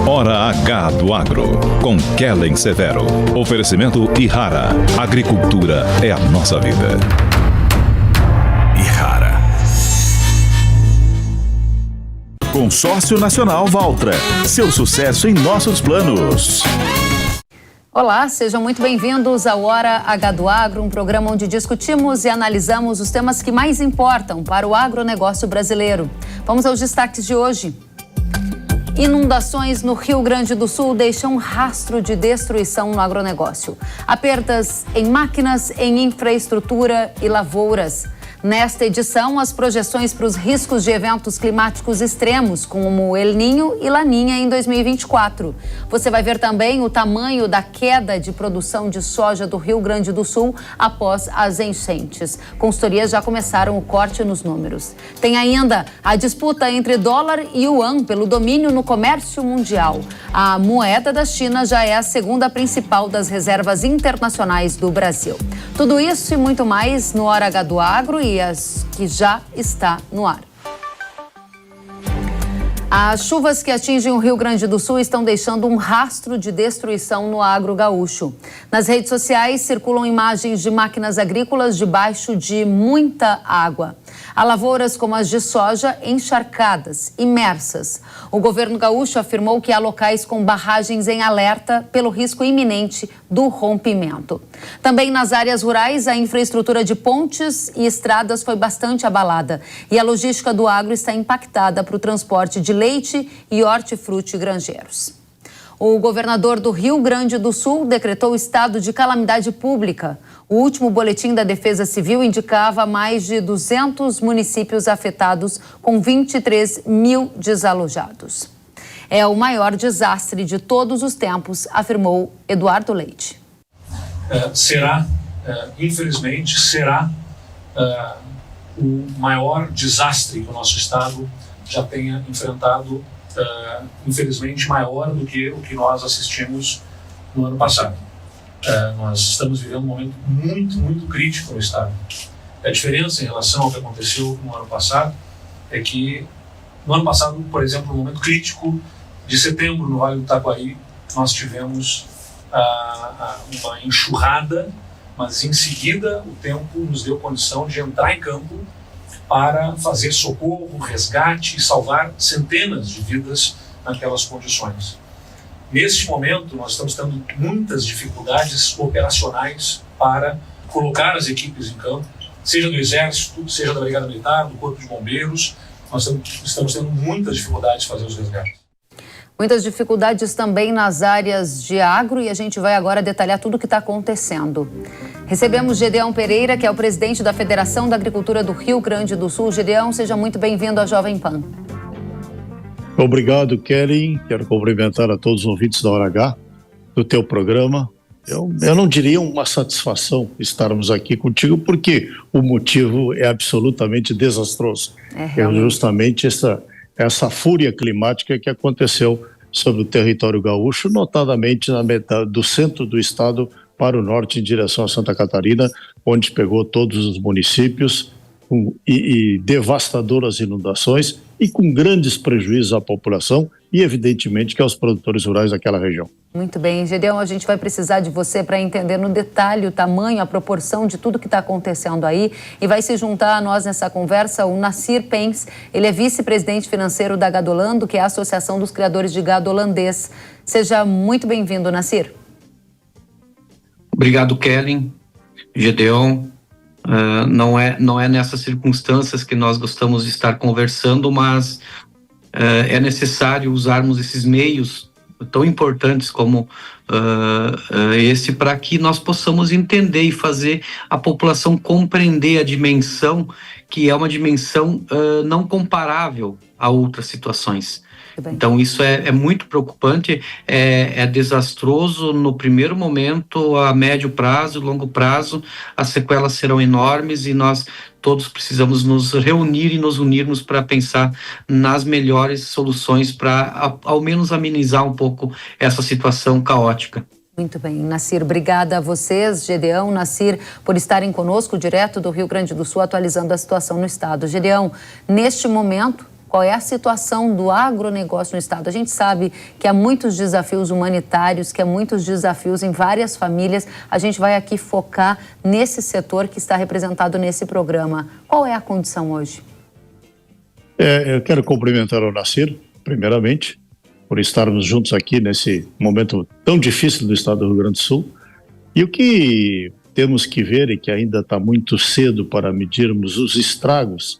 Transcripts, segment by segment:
Hora H do Agro, com Kellen Severo. Oferecimento Ihara. Agricultura é a nossa vida. Ihara. Consórcio Nacional Valtra. Seu sucesso em nossos planos. Olá, sejam muito bem-vindos ao Hora H do Agro, um programa onde discutimos e analisamos os temas que mais importam para o agronegócio brasileiro. Vamos aos destaques de hoje. Inundações no Rio Grande do Sul deixam um rastro de destruição no agronegócio. Há perdas em máquinas, em infraestrutura e lavouras. Nesta edição, as projeções para os riscos de eventos climáticos extremos, como El Niño e Laninha em 2024. Você vai ver também o tamanho da queda de produção de soja do Rio Grande do Sul após as enchentes. Consultorias já começaram o corte nos números. Tem ainda a disputa entre dólar e yuan pelo domínio no comércio mundial. A moeda da China já é a segunda principal das reservas internacionais do Brasil. Tudo isso e muito mais no Hora H do Agro e as que já está no ar. As chuvas que atingem o Rio Grande do Sul estão deixando um rastro de destruição no agro gaúcho. Nas redes sociais circulam imagens de máquinas agrícolas debaixo de muita água. Há lavouras como as de soja encharcadas, imersas. O governo gaúcho afirmou que há locais com barragens em alerta pelo risco iminente do rompimento. Também nas áreas rurais, a infraestrutura de pontes e estradas foi bastante abalada. E a logística do agro está impactada para o transporte de leite e hortifruti granjeiros. O governador do Rio Grande do Sul decretou estado de calamidade pública. O último boletim da Defesa Civil indicava mais de 200 municípios afetados, com 23 mil desalojados. É o maior desastre de todos os tempos, afirmou Eduardo Leite. Infelizmente, será o maior desastre que o nosso estado já tenha enfrentado, infelizmente maior do que o que nós assistimos no ano passado. Nós estamos vivendo um momento muito crítico no estado. A diferença em relação ao que aconteceu no ano passado é que no ano passado, por exemplo, no momento crítico de setembro no Vale do Taquari, nós tivemos uma enxurrada, mas em seguida o tempo nos deu condição de entrar em campo para fazer socorro, resgate e salvar centenas de vidas naquelas condições. Neste momento, nós estamos tendo muitas dificuldades operacionais para colocar as equipes em campo, seja do Exército, seja da Brigada Militar, do Corpo de Bombeiros. Nós estamos tendo muitas dificuldades de fazer os resgates. Muitas dificuldades também nas áreas de agro e a gente vai agora detalhar tudo o que está acontecendo. Recebemos Gedeão Pereira, que é o presidente da Federação da Agricultura do Rio Grande do Sul. Gedeão, seja muito bem-vindo à Jovem Pan. Obrigado, Kellen. Quero cumprimentar a todos os ouvintes da Hora H do teu programa. Eu não diria uma satisfação estarmos aqui contigo, porque o motivo é absolutamente desastroso. É justamente essa fúria climática que aconteceu sobre o território gaúcho, notadamente na metade do centro do estado para o norte em direção a Santa Catarina, onde pegou todos os municípios e devastadoras inundações e com grandes prejuízos à população e, evidentemente, que aos produtores rurais daquela região. Muito bem, Gedeão, a gente vai precisar de você para entender no detalhe o tamanho, a proporção de tudo que está acontecendo aí, e vai se juntar a nós nessa conversa o Nassir Pens. Ele é vice-presidente financeiro da Gadolando, que é a Associação dos Criadores de Gado Holandês. Seja muito bem-vindo, Nassir. Obrigado, Kellen. Gedeão, não é nessas circunstâncias que nós gostamos de estar conversando, mas é necessário usarmos esses meios tão importantes como esse para que nós possamos entender e fazer a população compreender a dimensão, que é uma dimensão não comparável a outras situações. Então isso é muito preocupante, é desastroso no primeiro momento, a médio prazo, longo prazo, as sequelas serão enormes e nós todos precisamos nos reunir e nos unirmos para pensar nas melhores soluções para ao menos amenizar um pouco essa situação caótica. Muito bem, Nassir, obrigada a vocês, Gedeão, Nassir, por estarem conosco direto do Rio Grande do Sul, atualizando a situação no estado. Gedeão, neste momento, qual é a situação do agronegócio no estado? A gente sabe que há muitos desafios humanitários, que há muitos desafios em várias famílias. A gente vai aqui focar nesse setor que está representado nesse programa. Qual é a condição hoje? Eu quero cumprimentar o Nassir, primeiramente, por estarmos juntos aqui nesse momento tão difícil do estado do Rio Grande do Sul. E o que temos que ver é que ainda está muito cedo para medirmos os estragos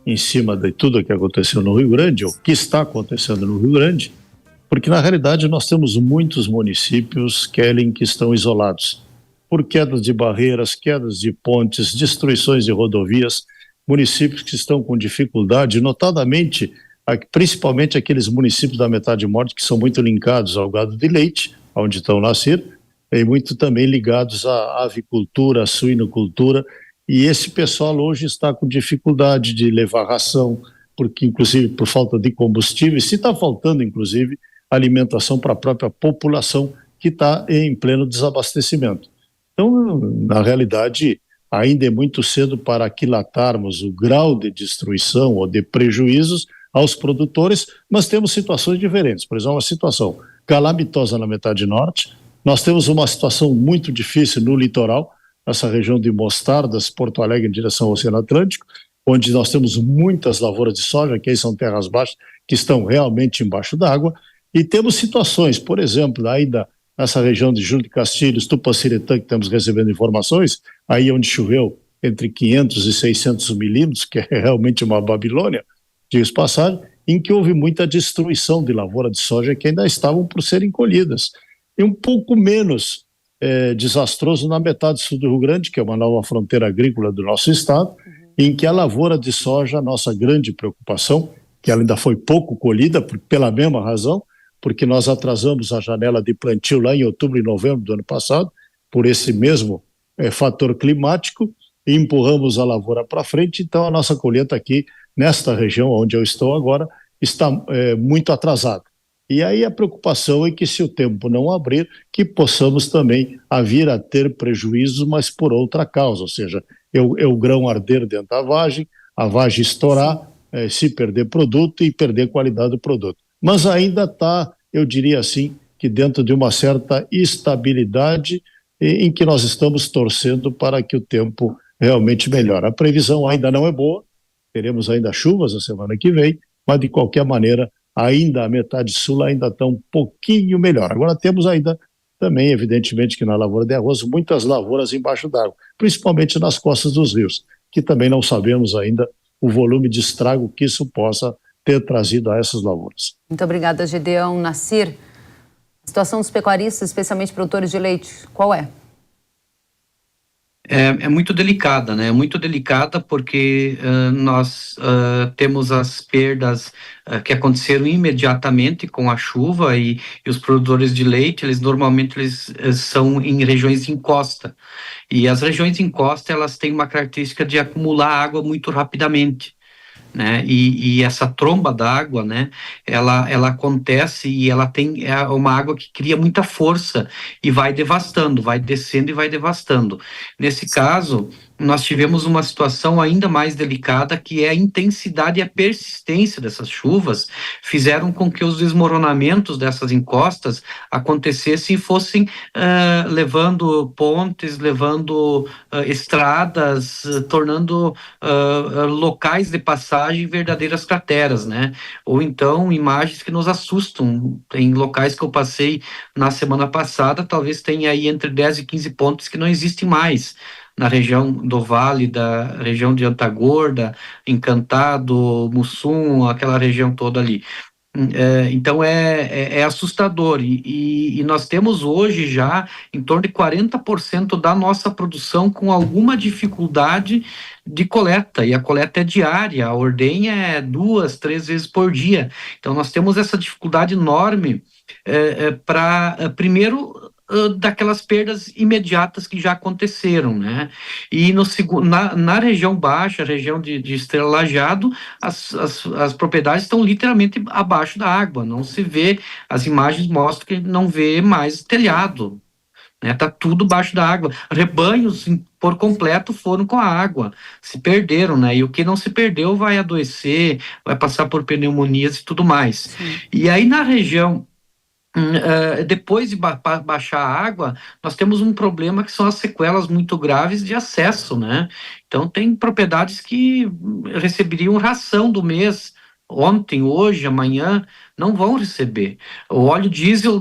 em cima de tudo o que aconteceu no Rio Grande, ou que está acontecendo no Rio Grande, porque na realidade nós temos muitos municípios, Kellen, que estão isolados por quedas de barreiras, quedas de pontes, destruições de rodovias, municípios que estão com dificuldade, notadamente principalmente aqueles municípios da metade norte que são muito linkados ao gado de leite, onde estão Nassir, e muito também ligados à avicultura, à suinocultura, e esse pessoal hoje está com dificuldade de levar ração, porque inclusive por falta de combustível, se está faltando inclusive alimentação para a própria população que está em pleno desabastecimento. Então, na realidade, ainda é muito cedo para aquilatarmos o grau de destruição ou de prejuízos aos produtores, mas temos situações diferentes. Por exemplo, uma situação calamitosa na metade norte, nós temos uma situação muito difícil no litoral, nessa região de Mostardas, Porto Alegre, em direção ao Oceano Atlântico, onde nós temos muitas lavouras de soja, que aí são terras baixas, que estão realmente embaixo d'água, e temos situações, por exemplo, ainda nessa região de Júlio de Castilhos, Tupanciretã, que estamos recebendo informações, aí onde choveu entre 500 e 600 milímetros, que é realmente uma Babilônia, dias passados, em que houve muita destruição de lavoura de soja que ainda estavam por serem colhidas. E um pouco menos desastroso na metade sul do Rio Grande, que é uma nova fronteira agrícola do nosso estado, em que a lavoura de soja, a nossa grande preocupação, que ela ainda foi pouco colhida, pela mesma razão, porque nós atrasamos a janela de plantio lá em outubro e novembro do ano passado, por esse mesmo fator climático, e empurramos a lavoura para frente, então a nossa colheita aqui, nesta região onde eu estou agora, está muito atrasada. E aí a preocupação é que, se o tempo não abrir, que possamos também vir a ter prejuízos, mas por outra causa, ou seja, o grão arder dentro da vagem, a vagem estourar, se perder produto e perder qualidade do produto. Mas ainda está, eu diria assim, que dentro de uma certa estabilidade em que nós estamos torcendo para que o tempo realmente melhore. A previsão ainda não é boa, teremos ainda chuvas a semana que vem, mas de qualquer maneira, ainda a metade sul ainda está um pouquinho melhor. Agora temos ainda também, evidentemente, que na lavoura de arroz, muitas lavouras embaixo d'água, principalmente nas costas dos rios, que também não sabemos ainda o volume de estrago que isso possa ter trazido a essas lavouras. Muito obrigada, Gedeão. Nassir, a situação dos pecuaristas, especialmente produtores de leite, qual é? É muito delicada, né? Muito delicada porque nós temos as perdas que aconteceram imediatamente com a chuva e os produtores de leite, eles são em regiões de encosta. E as regiões de encosta, elas têm uma característica de acumular água muito rapidamente, né? E essa tromba d'água, né, ela acontece e ela tem uma água que cria muita força e vai devastando, vai descendo e vai devastando. Nesse caso, nós tivemos uma situação ainda mais delicada, que é a intensidade e a persistência dessas chuvas fizeram com que os desmoronamentos dessas encostas acontecessem e fossem levando pontes, levando estradas, tornando locais de passagem verdadeiras crateras, né? Ou então imagens que nos assustam. Tem locais que eu passei na semana passada, talvez tenha aí entre 10 e 15 pontos que não existem mais, na região do Vale, da região de Antagorda, Encantado, Mussum, aquela região toda ali. Então é assustador e nós temos hoje já em torno de 40% da nossa produção com alguma dificuldade de coleta, e a coleta é diária, a ordenha é 2, 3 vezes por dia. Então nós temos essa dificuldade enorme para, primeiro, daquelas perdas imediatas que já aconteceram, né? E na região baixa, a região de Estrela Lajeado, as propriedades estão literalmente abaixo da água, não se vê, as imagens mostram que não vê mais telhado, né? Tá tudo baixo da água. Rebanhos por completo foram com a água, se perderam, né? E o que não se perdeu vai adoecer, vai passar por pneumonias e tudo mais. Sim. E aí na região, depois de baixar a água, nós temos um problema que são as sequelas muito graves de acesso, né? Então tem propriedades que receberiam ração do mês, ontem, hoje, amanhã, não vão receber. O óleo diesel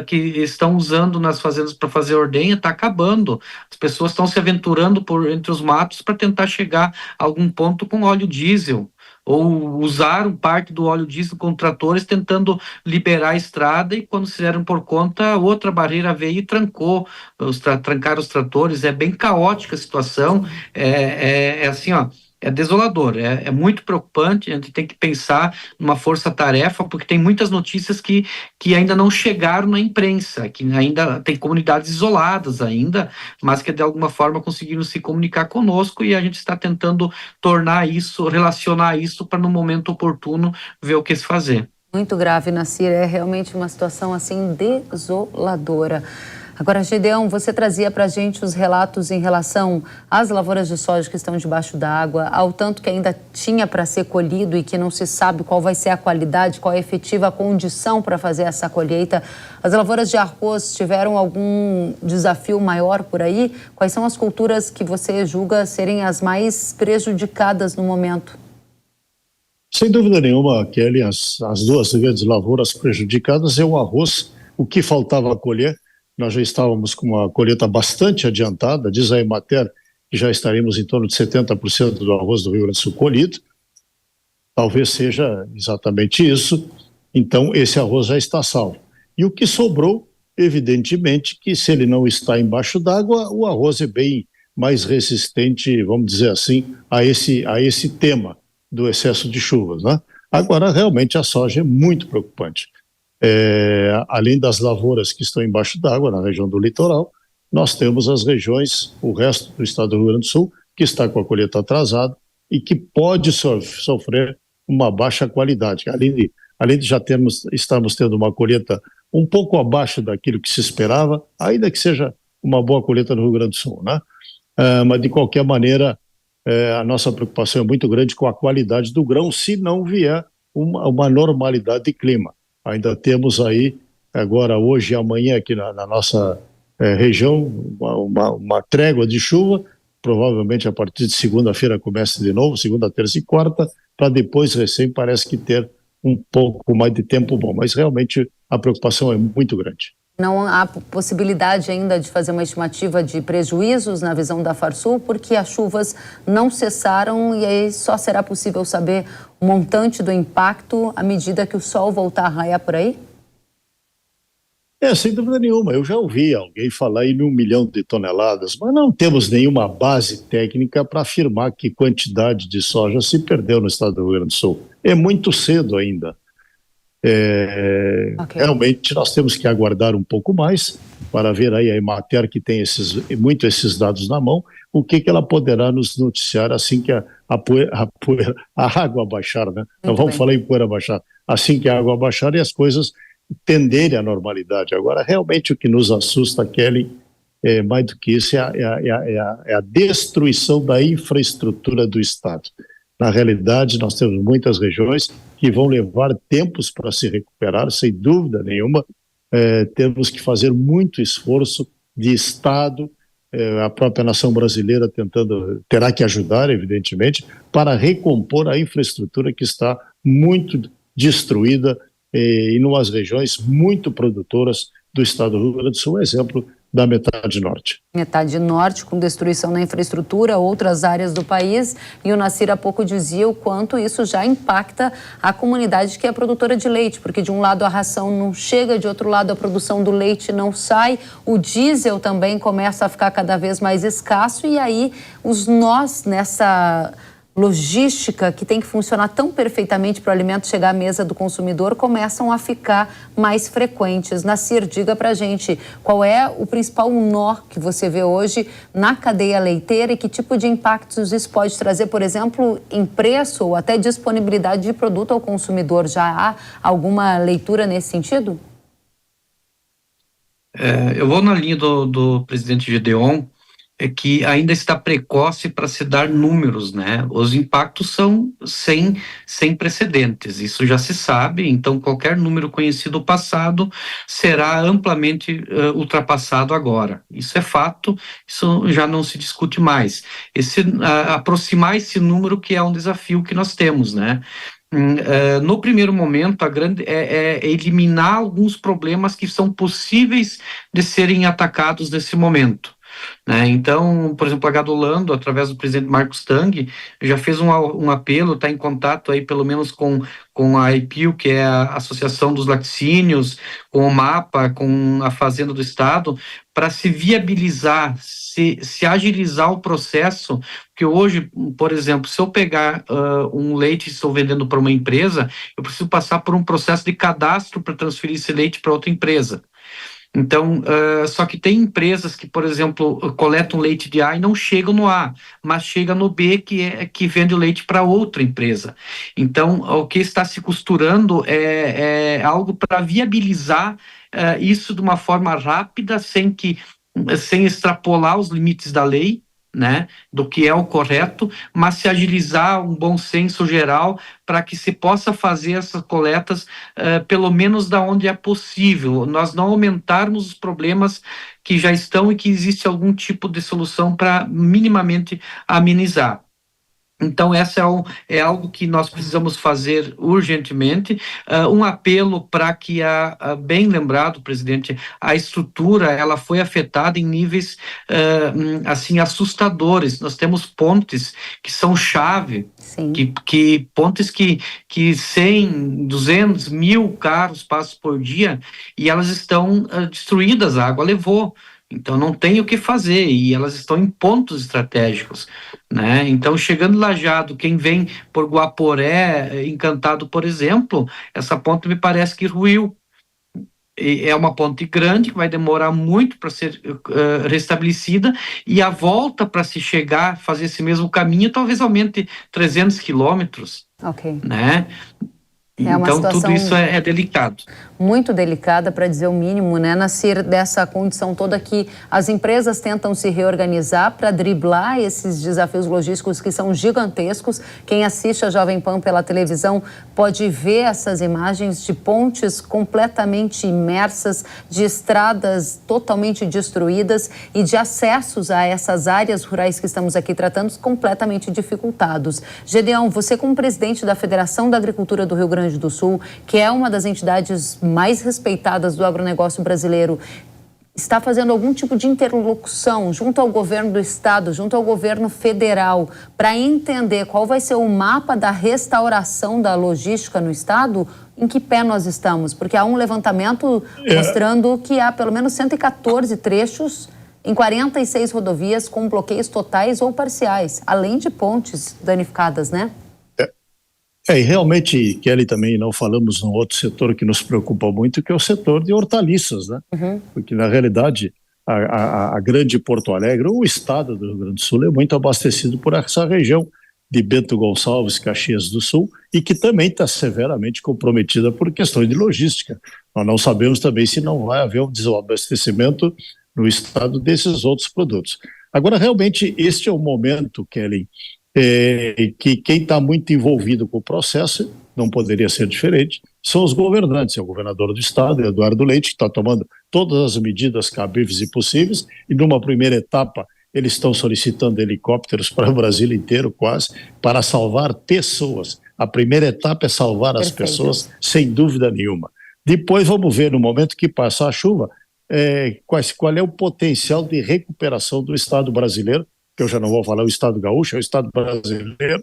que estão usando nas fazendas para fazer ordenha está acabando. As pessoas estão se aventurando entre os matos para tentar chegar a algum ponto com óleo diesel, ou usaram parte do óleo diesel com tratores tentando liberar a estrada, e quando se deram por conta, outra barreira veio e trancaram os tratores. É bem caótica a situação, é assim, ó, é desolador, é muito preocupante. A gente tem que pensar numa força-tarefa, porque tem muitas notícias que ainda não chegaram na imprensa, que ainda tem comunidades isoladas ainda, mas que de alguma forma conseguiram se comunicar conosco, e a gente está tentando relacionar isso para no momento oportuno ver o que se fazer. Muito grave, Nassir, é realmente uma situação assim desoladora. Agora, Gedeão, você trazia para a gente os relatos em relação às lavouras de soja que estão debaixo da água, ao tanto que ainda tinha para ser colhido e que não se sabe qual vai ser a qualidade, qual é a efetiva condição para fazer essa colheita. As lavouras de arroz tiveram algum desafio maior por aí? Quais são as culturas que você julga serem as mais prejudicadas no momento? Sem dúvida nenhuma, Kelly, as duas grandes lavouras prejudicadas é o arroz. O que faltava colher, nós já estávamos com uma colheita bastante adiantada, diz a Emater que já estaremos em torno de 70% do arroz do Rio Grande do Sul colhido. Talvez seja exatamente isso. Então, esse arroz já está salvo. E o que sobrou, evidentemente, que se ele não está embaixo d'água, o arroz é bem mais resistente, vamos dizer assim, a esse tema do excesso de chuvas, né? Agora, realmente, a soja é muito preocupante. Além das lavouras que estão embaixo d'água, na região do litoral, nós temos as regiões, o resto do estado do Rio Grande do Sul, que está com a colheita atrasada e que pode sofrer uma baixa qualidade. Além de já estamos tendo uma colheita um pouco abaixo daquilo que se esperava, ainda que seja uma boa colheita no Rio Grande do Sul, né? Mas, de qualquer maneira, a nossa preocupação é muito grande com a qualidade do grão, se não vier uma normalidade de clima. Ainda temos aí, agora, hoje e amanhã, aqui na nossa região, uma trégua de chuva. Provavelmente a partir de segunda-feira começa de novo, segunda, terça e quarta, para depois parece que ter um pouco mais de tempo bom. Mas realmente a preocupação é muito grande. Não há possibilidade ainda de fazer uma estimativa de prejuízos na visão da Farsul, porque as chuvas não cessaram e aí só será possível saber o montante do impacto à medida que o sol voltar a raiar por aí? Sem dúvida nenhuma. Eu já ouvi alguém falar em 1 milhão de toneladas, mas não temos nenhuma base técnica para afirmar que quantidade de soja se perdeu no estado do Rio Grande do Sul. É muito cedo ainda. Okay. Realmente nós temos que aguardar um pouco mais para ver aí a Emater, que tem esses dados na mão, o que ela poderá nos noticiar assim que a água baixar, né? Não vamos falar em poeira baixar, assim que a água baixar e as coisas tenderem à normalidade. Agora, realmente o que nos assusta, Kelly, mais do que isso, é a destruição da infraestrutura do Estado. Na realidade, nós temos muitas regiões que vão levar tempos para se recuperar, sem dúvida nenhuma. Temos que fazer muito esforço de Estado, a própria nação brasileira terá que ajudar, evidentemente, para recompor a infraestrutura que está muito destruída em umas regiões muito produtoras do estado do Rio Grande do Sul, exemplo da metade norte. Metade norte, com destruição da infraestrutura, outras áreas do país, e o Nassir há pouco dizia o quanto isso já impacta a comunidade que é produtora de leite, porque de um lado a ração não chega, de outro lado a produção do leite não sai, o diesel também começa a ficar cada vez mais escasso, e aí os nós nessa logística que tem que funcionar tão perfeitamente para o alimento chegar à mesa do consumidor começam a ficar mais frequentes. Nassir, diga para a gente qual é o principal nó que você vê hoje na cadeia leiteira e que tipo de impactos isso pode trazer, por exemplo, em preço ou até disponibilidade de produto ao consumidor. Já há alguma leitura nesse sentido? Eu vou na linha do presidente Gedeon, que ainda está precoce para se dar números, né? Os impactos são sem precedentes, isso já se sabe, então qualquer número conhecido no passado será amplamente ultrapassado agora. Isso é fato, isso já não se discute mais. Aproximar esse número que é um desafio que nós temos, né? No primeiro momento, a grande é eliminar alguns problemas que são possíveis de serem atacados nesse momento, né? Então, por exemplo, a Gadolando, através do presidente Marcos Tang, já fez um apelo, está em contato aí pelo menos com a IPIL, que é a Associação dos Laticínios, com o MAPA, com a Fazenda do Estado, para se viabilizar, se agilizar o processo, porque hoje, por exemplo, se eu pegar um leite e estou vendendo para uma empresa, eu preciso passar por um processo de cadastro para transferir esse leite para outra empresa. Então, só que tem empresas que, por exemplo, coletam leite de A e não chegam no A, mas chega no B, que vende o leite para outra empresa. Então, o que está se costurando é algo para viabilizar isso de uma forma rápida, sem extrapolar os limites da lei, né, do que é o correto, mas se agilizar um bom senso geral para que se possa fazer essas coletas pelo menos da onde é possível, nós não aumentarmos os problemas que já estão e que existe algum tipo de solução para minimamente amenizar. Então, essa é algo que nós precisamos fazer urgentemente. Um apelo para que, bem lembrado, presidente, a estrutura ela foi afetada em níveis assim assustadores. Nós temos pontes que são chave, que pontes que 100, 200, 1.000 carros passam por dia e elas estão destruídas, a água levou. Então não tem o que fazer e elas estão em pontos estratégicos, né? Então chegando Lajeado, quem vem por Guaporé, Encantado, por exemplo, essa ponte me parece que ruiu. E é uma ponte grande que vai demorar muito para ser restabelecida e a volta para se chegar, fazer esse mesmo caminho, talvez aumente 300 quilômetros, né? Então, tudo isso é delicado. Muito delicada, para dizer o mínimo, né? Nascer dessa condição toda que as empresas tentam se reorganizar para driblar esses desafios logísticos que são gigantescos. Quem assiste a Jovem Pan pela televisão pode ver essas imagens de pontes completamente imersas, de estradas totalmente destruídas e de acessos a essas áreas rurais que estamos aqui tratando completamente dificultados. Gedeon, você como presidente da Federação da Agricultura do Rio Grande do Sul, que é uma das entidades mais respeitadas do agronegócio brasileiro, está fazendo algum tipo de interlocução junto ao governo do estado, junto ao governo federal, para entender qual vai ser o mapa da restauração da logística no estado? Em que pé nós estamos? Porque há um levantamento mostrando que há pelo menos 114 trechos em 46 rodovias com bloqueios totais ou parciais, além de pontes danificadas, né? E realmente, Kelly, também não falamos num outro setor que nos preocupa muito, que é o setor de hortaliças, né? Porque, na realidade, a grande Porto Alegre, o estado do Rio Grande do Sul, é muito abastecido por essa região de Bento Gonçalves, Caxias do Sul, e que também está severamente comprometida por questões de logística. Nós não sabemos também se não vai haver um desabastecimento no estado desses outros produtos. Agora, realmente, este é o momento, Kelly, que quem está muito envolvido com o processo, não poderia ser diferente, são os governantes. É o governador do estado, Eduardo Leite, que está tomando todas as medidas cabíveis e possíveis, e numa primeira etapa eles estão solicitando helicópteros para o Brasil inteiro, quase, para salvar pessoas. A primeira etapa é salvar as pessoas, sem dúvida nenhuma. Depois vamos ver, no momento que passar a chuva, qual é o potencial de recuperação do estado brasileiro, que eu já não vou falar o estado gaúcho, é o estado brasileiro,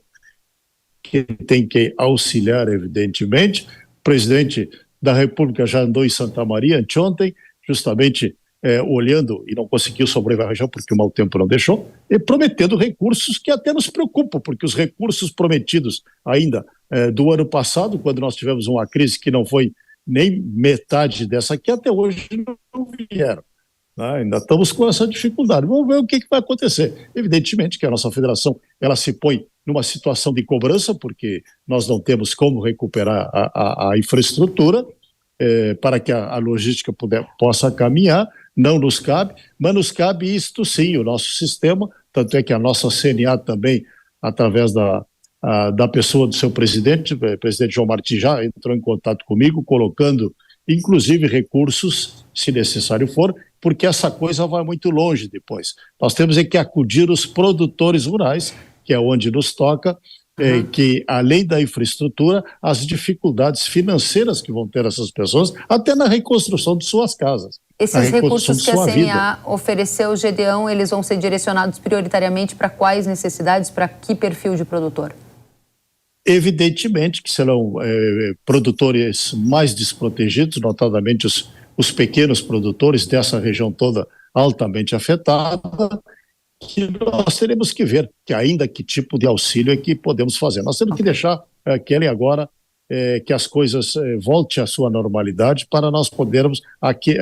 que tem que auxiliar, evidentemente. O presidente da República já andou em Santa Maria anteontem, justamente olhando, e não conseguiu sobreviver à região porque o mau tempo não deixou, e prometendo recursos que até nos preocupam, porque os recursos prometidos ainda do ano passado, quando nós tivemos uma crise que não foi nem metade dessa aqui, até hoje não vieram. Ainda estamos com essa dificuldade. Vamos ver o que vai acontecer. Evidentemente que a nossa federação ela se põe numa situação de cobrança, porque nós não temos como recuperar a infraestrutura para que a logística possa caminhar, não nos cabe, mas nos cabe isto sim, o nosso sistema, tanto é que a nossa CNA também, através da pessoa do seu presidente, o presidente João Martins já entrou em contato comigo, colocando inclusive recursos, se necessário for, porque essa coisa vai muito longe depois. Nós temos que acudir os produtores rurais, que é onde nos toca, que além da infraestrutura, as dificuldades financeiras que vão ter essas pessoas, até na reconstrução de suas casas. Esses recursos que a CNA ofereceu, Gedeão, eles vão ser direcionados prioritariamente para quais necessidades, para que perfil de produtor? Evidentemente que serão produtores mais desprotegidos, notadamente os pequenos produtores dessa região toda altamente afetada, que nós teremos que ver que ainda que tipo de auxílio é que podemos fazer. Nós temos que deixar, Kellen, agora que as coisas voltem à sua normalidade para nós podermos aqui,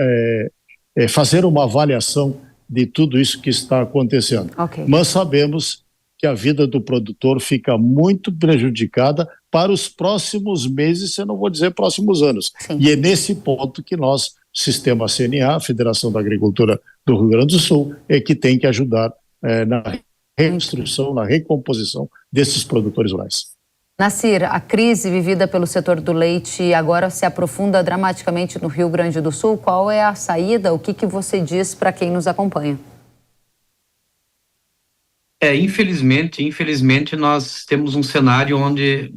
fazer uma avaliação de tudo isso que está acontecendo. Okay. Mas sabemos que a vida do produtor fica muito prejudicada para os próximos meses, se eu não vou dizer próximos anos. Sim. E é nesse ponto que nós, Sistema CNA, Federação da Agricultura do Rio Grande do Sul, é que tem que ajudar na reconstrução, na recomposição desses produtores rurais. Nassir, a crise vivida pelo setor do leite agora se aprofunda dramaticamente no Rio Grande do Sul. Qual é a saída? O que você diz para quem nos acompanha? Infelizmente nós temos um cenário onde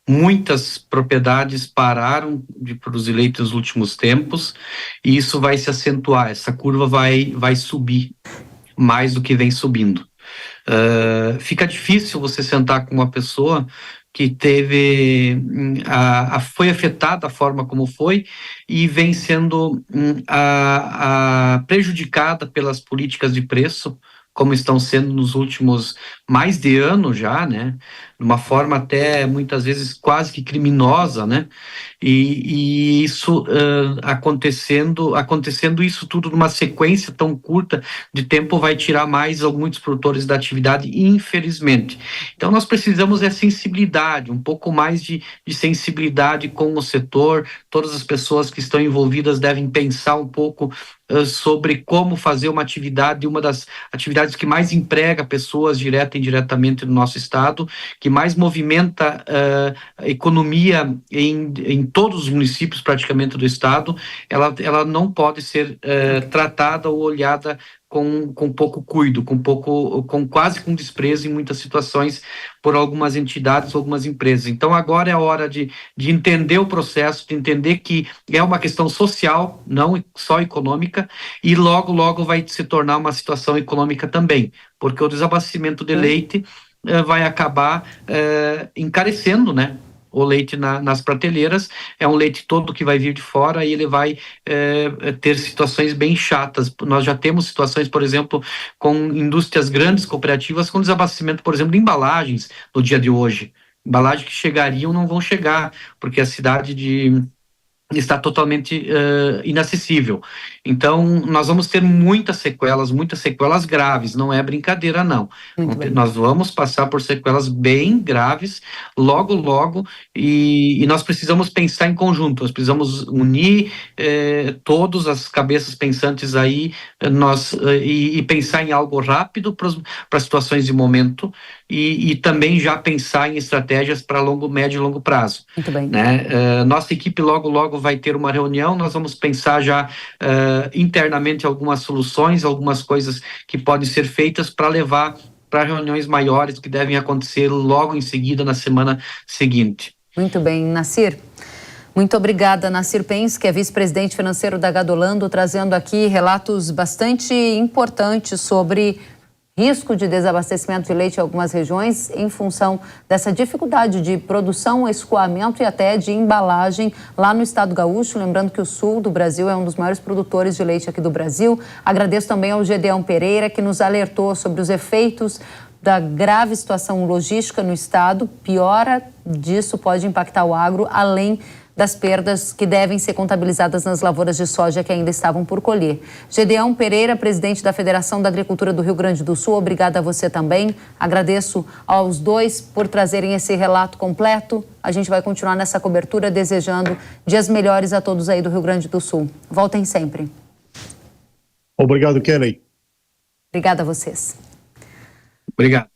muitas propriedades pararam de produzir leite nos últimos tempos e isso vai se acentuar, essa curva vai subir mais do que vem subindo. Fica difícil você sentar com uma pessoa que foi afetada da forma como foi e vem sendo prejudicada pelas políticas de preço, como estão sendo nos últimos mais de ano já, né? De uma forma até muitas vezes quase que criminosa, né? E isso acontecendo isso tudo numa sequência tão curta de tempo vai tirar muitos produtores da atividade, infelizmente. Então nós precisamos sensibilidade, um pouco mais de sensibilidade com o setor. Todas as pessoas que estão envolvidas devem pensar um pouco sobre como fazer uma das atividades que mais emprega pessoas direta e indiretamente no nosso estado, que mais movimenta a economia em todos os municípios praticamente do estado. Ela não pode ser tratada ou olhada com pouco cuido, quase com desprezo em muitas situações por algumas entidades, algumas empresas. Então agora é a hora de entender o processo, de entender que é uma questão social, não só econômica, e logo vai se tornar uma situação econômica também, porque o desabastecimento de leite vai acabar encarecendo, né? O leite nas prateleiras, é um leite todo que vai vir de fora e ele vai ter situações bem chatas. Nós já temos situações, por exemplo, com indústrias grandes, cooperativas, com desabastecimento, por exemplo, de embalagens no dia de hoje. Embalagens que chegariam não vão chegar, porque a cidade está totalmente inacessível. Então, nós vamos ter muitas sequelas graves, não é brincadeira, não. Nós vamos passar por sequelas bem graves, logo, e nós precisamos pensar em conjunto, nós precisamos unir todas as cabeças pensantes aí, e pensar em algo rápido para situações de momento, e também já pensar em estratégias para médio e longo prazo. Muito bem. Né? Nossa equipe logo vai ter uma reunião, nós vamos pensar já internamente algumas soluções, algumas coisas que podem ser feitas para levar para reuniões maiores que devem acontecer logo em seguida, na semana seguinte. Muito bem, Nassir. Muito obrigada, Nassir Pens, que é vice-presidente financeiro da Gadolando, trazendo aqui relatos bastante importantes sobre risco de desabastecimento de leite em algumas regiões em função dessa dificuldade de produção, escoamento e até de embalagem lá no estado gaúcho. Lembrando que o sul do Brasil é um dos maiores produtores de leite aqui do Brasil. Agradeço também ao Gedeão Pereira, que nos alertou sobre os efeitos da grave situação logística no estado. Piora disso pode impactar o agro, além das perdas que devem ser contabilizadas nas lavouras de soja que ainda estavam por colher. Gedeão Pereira, presidente da Federação da Agricultura do Rio Grande do Sul, obrigada a você também. Agradeço aos dois por trazerem esse relato completo. A gente vai continuar nessa cobertura, desejando dias melhores a todos aí do Rio Grande do Sul. Voltem sempre. Obrigado, Kelly. Obrigada a vocês. Obrigado.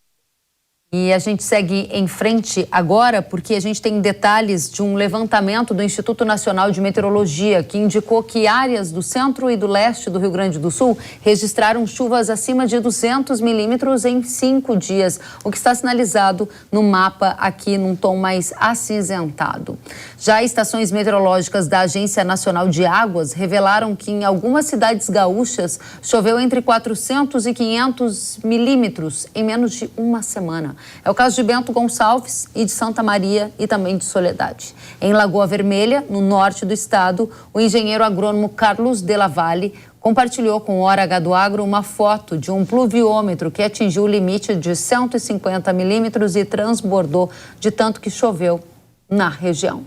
E a gente segue em frente agora porque a gente tem detalhes de um levantamento do Instituto Nacional de Meteorologia que indicou que áreas do centro e do leste do Rio Grande do Sul registraram chuvas acima de 200 milímetros em 5 dias, o que está sinalizado no mapa aqui num tom mais acinzentado. Já estações meteorológicas da Agência Nacional de Águas revelaram que em algumas cidades gaúchas choveu entre 400 e 500 milímetros em menos de uma semana. É o caso de Bento Gonçalves e de Santa Maria e também de Soledade. Em Lagoa Vermelha, no norte do estado, o engenheiro agrônomo Carlos Della Valle compartilhou com o Hora H do Agro uma foto de um pluviômetro que atingiu o limite de 150 milímetros e transbordou de tanto que choveu na região.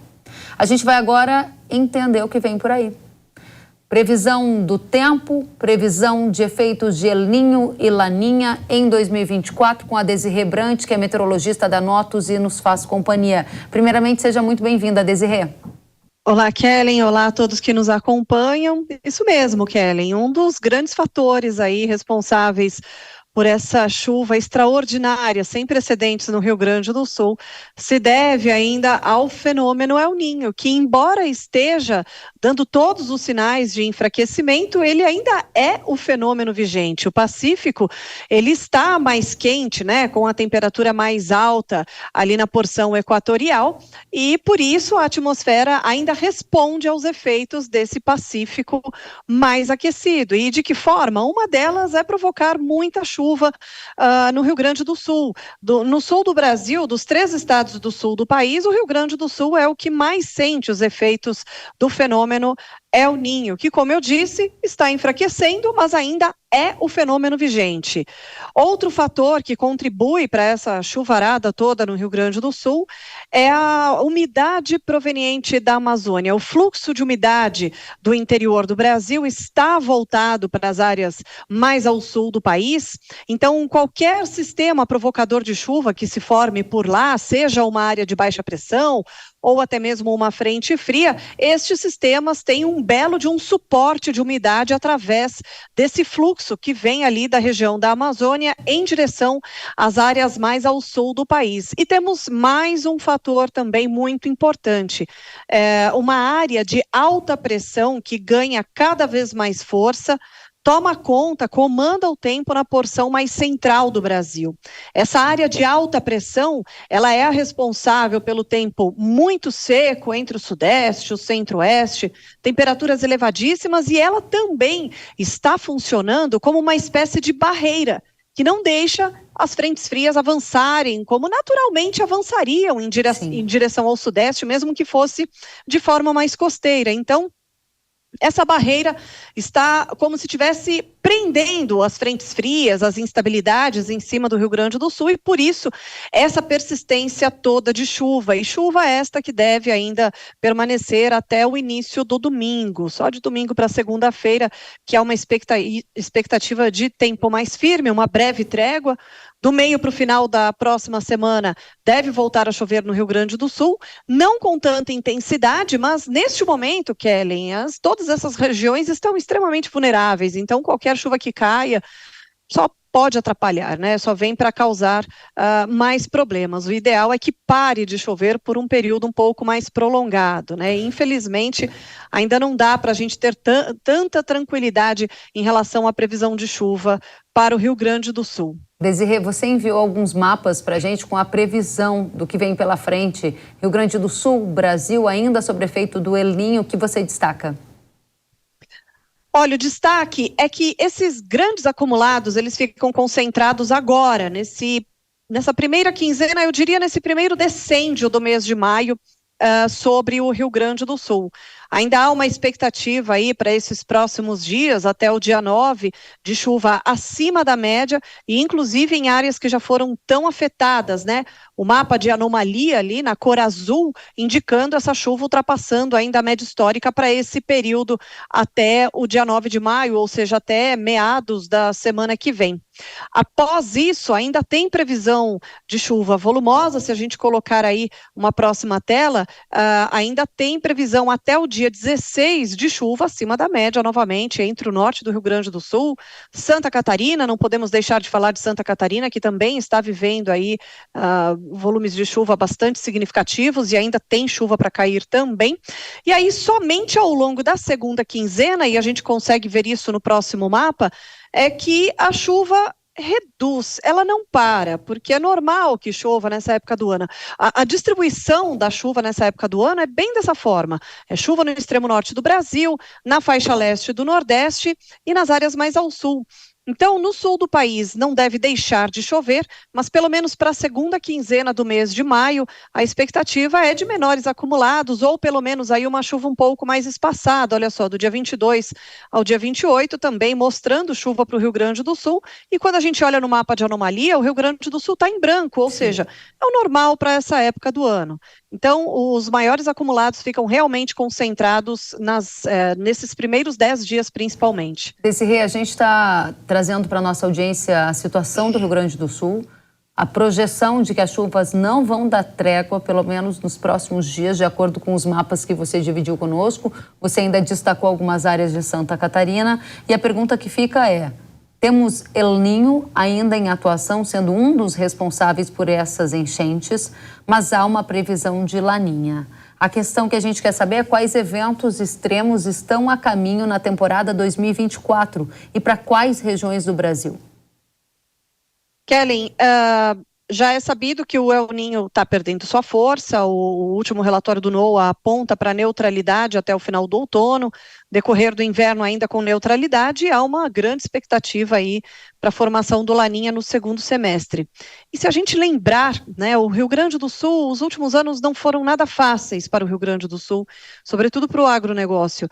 A gente vai agora entender o que vem por aí. Previsão do tempo, previsão de efeitos de El Niño e Laninha em 2024 com a Desirê Brant, que é meteorologista da Notus e nos faz companhia. Primeiramente, seja muito bem-vinda, Desirê. Olá, Kellen. Olá a todos que nos acompanham. Isso mesmo, Kellen. Um dos grandes fatores aí responsáveis por essa chuva extraordinária, sem precedentes no Rio Grande do Sul, se deve ainda ao fenômeno El Niño, que embora esteja dando todos os sinais de enfraquecimento, ele ainda é o fenômeno vigente. O Pacífico, ele está mais quente, né, com a temperatura mais alta ali na porção equatorial, e por isso a atmosfera ainda responde aos efeitos desse Pacífico mais aquecido. E de que forma? Uma delas é provocar muita chuva no Rio Grande do Sul. No sul do Brasil, dos 3 estados do sul do país, o Rio Grande do Sul é o que mais sente os efeitos do fenômeno El Niño, que, como eu disse, está enfraquecendo, mas ainda é o fenômeno vigente. Outro fator que contribui para essa chuvarada toda no Rio Grande do Sul é a umidade proveniente da Amazônia. O fluxo de umidade do interior do Brasil está voltado para as áreas mais ao sul do país, então qualquer sistema provocador de chuva que se forme por lá, seja uma área de baixa pressão ou até mesmo uma frente fria, estes sistemas têm um belo de um suporte de umidade através desse fluxo que vem ali da região da Amazônia em direção às áreas mais ao sul do país. E temos mais um fator também muito importante, uma área de alta pressão que ganha cada vez mais força, toma conta, comanda o tempo na porção mais central do Brasil. Essa área de alta pressão, ela é a responsável pelo tempo muito seco entre o sudeste e o centro-oeste, temperaturas elevadíssimas, e ela também está funcionando como uma espécie de barreira, que não deixa as frentes frias avançarem como naturalmente avançariam em direção ao sudeste, mesmo que fosse de forma mais costeira. Então, essa barreira está como se estivesse prendendo as frentes frias, as instabilidades em cima do Rio Grande do Sul, e por isso essa persistência toda de chuva, e chuva esta que deve ainda permanecer até o início do domingo, só de domingo para segunda-feira, que há uma expectativa de tempo mais firme, uma breve trégua. Do meio para o final da próxima semana deve voltar a chover no Rio Grande do Sul, não com tanta intensidade, mas neste momento, Kellen, todas essas regiões estão extremamente vulneráveis, então qualquer chuva que caia só pode atrapalhar, né? Só vem para causar mais problemas. O ideal é que pare de chover por um período um pouco mais prolongado, né? E, infelizmente, ainda não dá para a gente ter tanta tranquilidade em relação à previsão de chuva para o Rio Grande do Sul. Desirê, você enviou alguns mapas para a gente com a previsão do que vem pela frente. Rio Grande do Sul, Brasil, ainda sobre efeito do El Niño, o que você destaca? Olha, o destaque é que esses grandes acumulados, eles ficam concentrados agora, nessa primeira quinzena, eu diria nesse primeiro decêndio do mês de maio, sobre o Rio Grande do Sul. Ainda há uma expectativa aí para esses próximos dias, até o dia 9, de chuva acima da média, e inclusive em áreas que já foram tão afetadas, né? O mapa de anomalia ali na cor azul, indicando essa chuva ultrapassando ainda a média histórica para esse período até o dia 9 de maio, ou seja, até meados da semana que vem. Após isso, ainda tem previsão de chuva volumosa. Se a gente colocar aí uma próxima tela, ainda tem previsão até o dia 16 de chuva acima da média, novamente, entre o norte do Rio Grande do Sul, Santa Catarina. Não podemos deixar de falar de Santa Catarina, que também está vivendo aí volumes de chuva bastante significativos e ainda tem chuva para cair também. E aí, somente ao longo da segunda quinzena, e a gente consegue ver isso no próximo mapa, é que a chuva reduz, ela não para, porque é normal que chova nessa época do ano. A distribuição da chuva nessa época do ano é bem dessa forma. É chuva no extremo norte do Brasil, na faixa leste do Nordeste e nas áreas mais ao sul. Então, no sul do país não deve deixar de chover, mas pelo menos para a segunda quinzena do mês de maio, a expectativa é de menores acumulados, ou pelo menos aí uma chuva um pouco mais espaçada. Olha só, do dia 22 ao dia 28, também mostrando chuva para o Rio Grande do Sul. E quando a gente olha no mapa de anomalia, o Rio Grande do Sul está em branco, ou seja, é o normal para essa época do ano. Então, os maiores acumulados ficam realmente concentrados nesses primeiros 10 dias, principalmente. Desirê, a gente está trazendo para a nossa audiência a situação do Rio Grande do Sul, a projeção de que as chuvas não vão dar trégua, pelo menos nos próximos dias, de acordo com os mapas que você dividiu conosco. Você ainda destacou algumas áreas de Santa Catarina. E a pergunta que fica é: temos El Niño ainda em atuação, sendo um dos responsáveis por essas enchentes, mas há uma previsão de Laninha. A questão que a gente quer saber é quais eventos extremos estão a caminho na temporada 2024 e para quais regiões do Brasil. Kellen, já é sabido que o El Niño está perdendo sua força. O último relatório do NOAA aponta para neutralidade até o final do outono, decorrer do inverno ainda com neutralidade, e há uma grande expectativa aí para a formação do Laninha no segundo semestre. E se a gente lembrar, né, o Rio Grande do Sul, os últimos anos não foram nada fáceis para o Rio Grande do Sul, sobretudo para o agronegócio.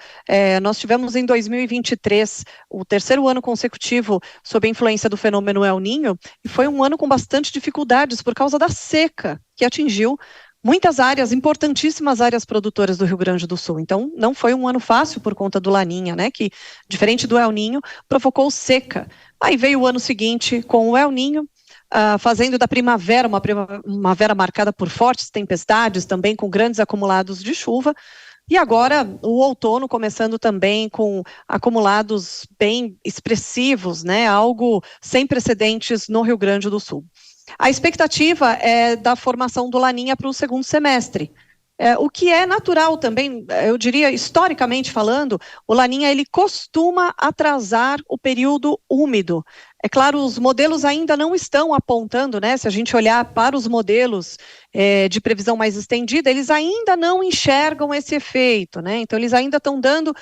Nós tivemos em 2023 o terceiro ano consecutivo sob a influência do fenômeno El Niño, e foi um ano com bastante dificuldades por causa da seca que atingiu muitas áreas, importantíssimas áreas produtoras do Rio Grande do Sul. Então, não foi um ano fácil por conta do Laninha, né, que, diferente do El Niño, provocou seca. Aí veio o ano seguinte com o El Niño, fazendo da primavera uma primavera marcada por fortes tempestades, também com grandes acumulados de chuva. E agora o outono começando também com acumulados bem expressivos, né, algo sem precedentes no Rio Grande do Sul. A expectativa é da formação do Laninha para o segundo semestre. O que é natural também, eu diria, historicamente falando, o Laninha ele costuma atrasar o período úmido. É claro, os modelos ainda não estão apontando, né? Se a gente olhar para os modelos de previsão mais estendida, eles ainda não enxergam esse efeito, né? Então, eles ainda estão dando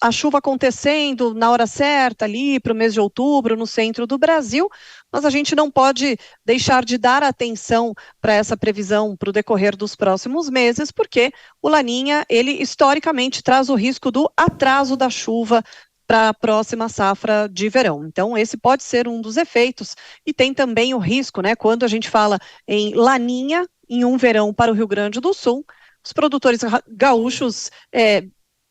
a chuva acontecendo na hora certa, ali para o mês de outubro, no centro do Brasil, mas a gente não pode deixar de dar atenção para essa previsão para o decorrer dos próximos meses, porque o Laninha, ele historicamente traz o risco do atraso da chuva para a próxima safra de verão. Então, esse pode ser um dos efeitos. E tem também o risco, né, quando a gente fala em Laninha, em um verão para o Rio Grande do Sul, os produtores gaúchos,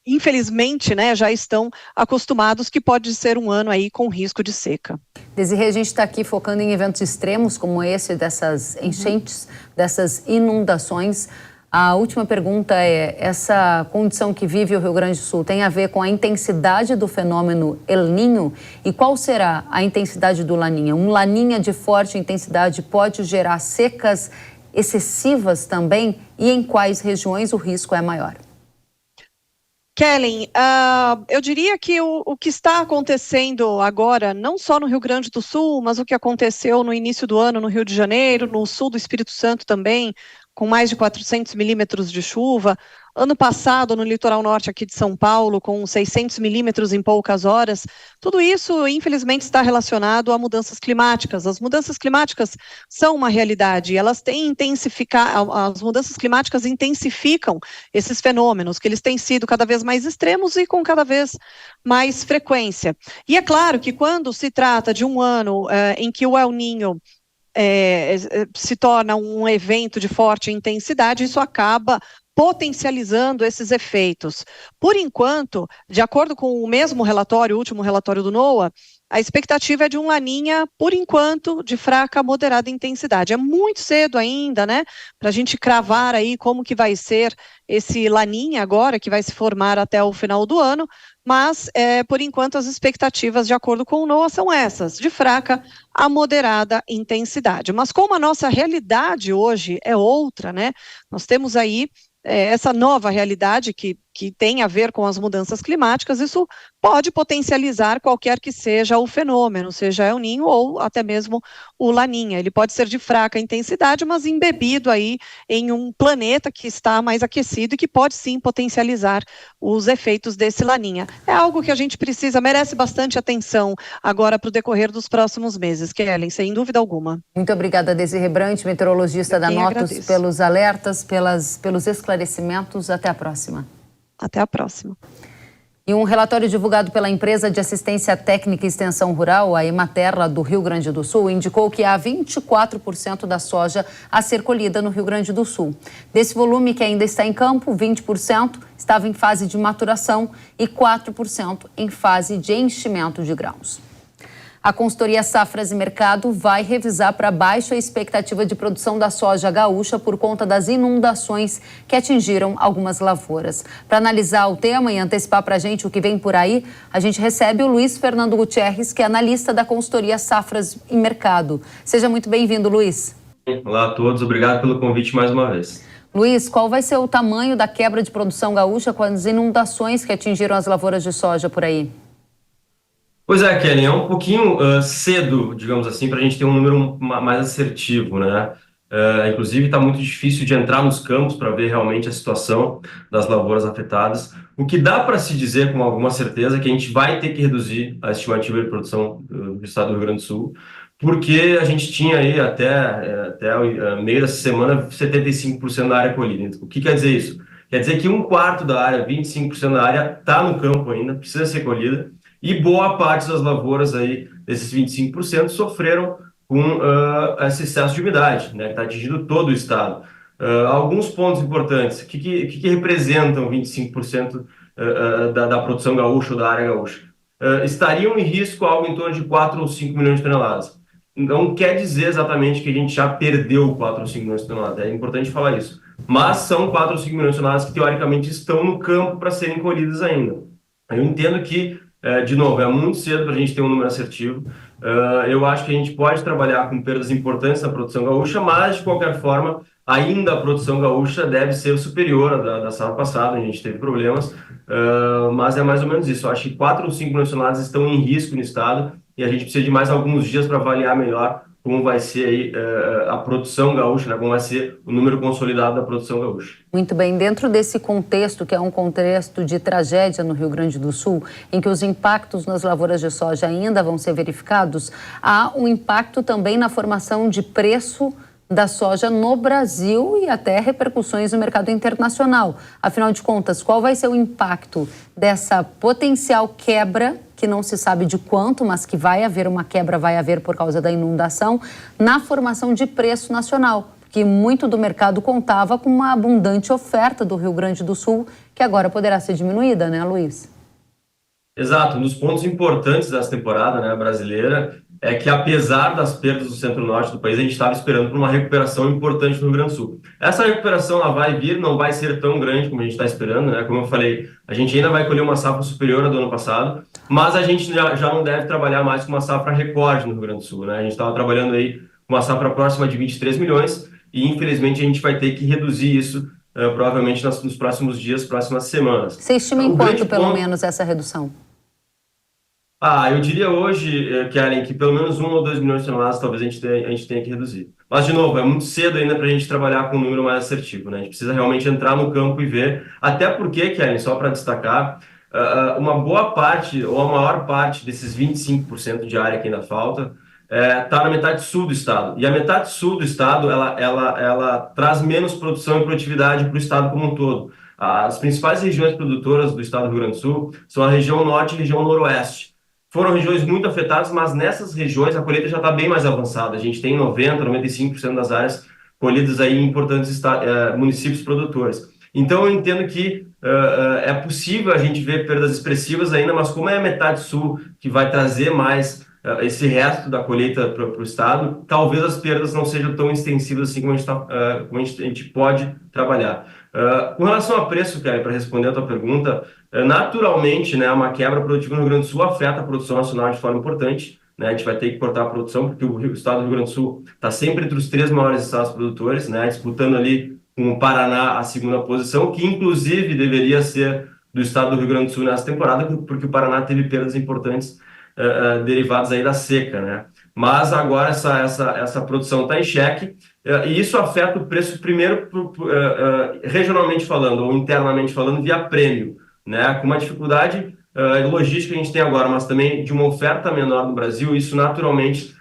infelizmente, né, já estão acostumados que pode ser um ano aí com risco de seca. Desirê, a gente está aqui focando em eventos extremos como esse, dessas enchentes, dessas inundações. A última pergunta é: essa condição que vive o Rio Grande do Sul tem a ver com a intensidade do fenômeno El Niño? E qual será a intensidade do Laninha? Um Laninha de forte intensidade pode gerar secas excessivas também? E em quais regiões o risco é maior? Kellen, eu diria que o que está acontecendo agora, não só no Rio Grande do Sul, mas o que aconteceu no início do ano no Rio de Janeiro, no sul do Espírito Santo também, com mais de 400 milímetros de chuva. Ano passado, no litoral norte aqui de São Paulo, com 600 milímetros em poucas horas. Tudo isso, infelizmente, está relacionado a mudanças climáticas. As mudanças climáticas são uma realidade, elas têm intensificado, as mudanças climáticas intensificam esses fenômenos, que eles têm sido cada vez mais extremos e com cada vez mais frequência. E é claro que quando se trata de um ano em que o El Niño se torna um evento de forte intensidade, isso acaba potencializando esses efeitos. Por enquanto, de acordo com o mesmo relatório, o último relatório do NOAA, a expectativa é de um laninha, por enquanto, de fraca a moderada intensidade. É muito cedo ainda, né, para a gente cravar aí como que vai ser esse laninha agora, que vai se formar até o final do ano, mas, por enquanto, as expectativas, de acordo com o NOAA, são essas, de fraca a moderada intensidade. Mas como a nossa realidade hoje é outra, né, nós temos aí essa nova realidade que tem a ver com as mudanças climáticas, isso pode potencializar qualquer que seja o fenômeno, seja El Niño ou até mesmo o Laninha. Ele pode ser de fraca intensidade, mas embebido aí em um planeta que está mais aquecido e que pode sim potencializar os efeitos desse Laninha. É algo que a gente merece bastante atenção agora para o decorrer dos próximos meses, Kellen, sem dúvida alguma. Muito obrigada, Desirê Brant, meteorologista da Notus, pelos alertas, pelos esclarecimentos. Até a próxima. Até a próxima. E um relatório divulgado pela Empresa de Assistência Técnica e Extensão Rural, a Ematerra, do Rio Grande do Sul, indicou que há 24% da soja a ser colhida no Rio Grande do Sul. Desse volume que ainda está em campo, 20% estava em fase de maturação e 4% em fase de enchimento de grãos. A consultoria Safras e Mercado vai revisar para baixo a expectativa de produção da soja gaúcha por conta das inundações que atingiram algumas lavouras. Para analisar o tema e antecipar para a gente o que vem por aí, a gente recebe o Luiz Fernando Gutierrez, que é analista da consultoria Safras e Mercado. Seja muito bem-vindo, Luiz. Olá a todos, obrigado pelo convite mais uma vez. Luiz, qual vai ser o tamanho da quebra de produção gaúcha com as inundações que atingiram as lavouras de soja por aí? Pois é, Kellen, é um pouquinho cedo, digamos assim, para a gente ter um número mais assertivo, né? Inclusive, está muito difícil de entrar nos campos para ver realmente a situação das lavouras afetadas. O que dá para se dizer com alguma certeza é que a gente vai ter que reduzir a estimativa de produção do estado do Rio Grande do Sul, porque a gente tinha aí até o meio dessa semana 75% da área colhida. O que quer dizer isso? Quer dizer que um quarto da área, 25% da área, está no campo ainda, precisa ser colhida, e boa parte das lavouras aí, desses 25%, sofreram com esse excesso de umidade, né, que está atingindo todo o estado. Alguns pontos importantes. O que representam 25% da produção gaúcha ou da área gaúcha? Estariam em risco algo em torno de 4 ou 5 milhões de toneladas. Não quer dizer exatamente que a gente já perdeu 4 ou 5 milhões de toneladas, é importante falar isso. Mas são 4 ou 5 milhões de toneladas que, teoricamente, estão no campo para serem colhidas ainda. Eu entendo que, de novo, é muito cedo para a gente ter um número assertivo. Eu acho que a gente pode trabalhar com perdas importantes na produção gaúcha, mas, de qualquer forma, ainda a produção gaúcha deve ser superior à da safra passada. A gente teve problemas, mas é mais ou menos isso. Eu acho que 4 ou 5 milhões de toneladas estão em risco no estado e a gente precisa de mais alguns dias para avaliar melhor como vai ser aí, a produção gaúcha, né? Como vai ser o número consolidado da produção gaúcha. Muito bem. Dentro desse contexto, que é um contexto de tragédia no Rio Grande do Sul, em que os impactos nas lavouras de soja ainda vão ser verificados, há um impacto também na formação de preço da soja no Brasil e até repercussões no mercado internacional. Afinal de contas, qual vai ser o impacto dessa potencial quebra, que não se sabe de quanto, mas que vai haver uma quebra, vai haver por causa da inundação, na formação de preço nacional? Que muito do mercado contava com uma abundante oferta do Rio Grande do Sul, que agora poderá ser diminuída, né, Luiz? Exato. Um dos pontos importantes dessa temporada, né, brasileira é que, apesar das perdas do centro-norte do país, a gente estava esperando por uma recuperação importante no Rio Grande do Sul. Essa recuperação ela vai vir, não vai ser tão grande como a gente está esperando, né? Como eu falei, a gente ainda vai colher uma safra superior à do ano passado, mas a gente já não deve trabalhar mais com uma safra recorde no Rio Grande do Sul, né? A gente estava trabalhando aí com uma safra próxima de 23 milhões e, infelizmente, a gente vai ter que reduzir isso provavelmente nos próximos dias, próximas semanas. Você estima em quanto, pelo menos, essa redução? Eu diria hoje, Kellen, que pelo menos 1 ou 2 milhões de toneladas talvez a gente tenha que reduzir. Mas, de novo, é muito cedo ainda para a gente trabalhar com um número mais assertivo, né? A gente precisa realmente entrar no campo e ver. Até porque, Kellen, só para destacar, uma boa parte, ou a maior parte desses 25% de área que ainda falta, está na metade sul do estado. E a metade sul do estado, ela traz menos produção e produtividade para o estado como um todo. As principais regiões produtoras do estado do Rio Grande do Sul são a região norte e a região noroeste. Foram regiões muito afetadas, mas nessas regiões a colheita já está bem mais avançada. A gente tem 90%, 95% das áreas colhidas aí em importantes municípios produtores. Então eu entendo que é possível a gente ver perdas expressivas ainda, mas como é a metade sul que vai trazer mais esse resto da colheita para o estado, talvez as perdas não sejam tão extensivas assim como a gente pode trabalhar. Com relação a preço, Kelly, para responder a tua pergunta, naturalmente, né, uma quebra produtiva no Rio Grande do Sul afeta a produção nacional de forma importante, né, a gente vai ter que cortar a produção, porque o estado do Rio Grande do Sul está sempre entre os 3 maiores estados produtores, né, disputando ali com o Paraná a segunda posição, que inclusive deveria ser do estado do Rio Grande do Sul nessa temporada, porque o Paraná teve perdas importantes derivadas aí da seca, né? Mas agora essa produção está em xeque e isso afeta o preço primeiro regionalmente falando ou internamente falando via prêmio, né? Com uma dificuldade logística que a gente tem agora, mas também de uma oferta menor no Brasil, isso naturalmente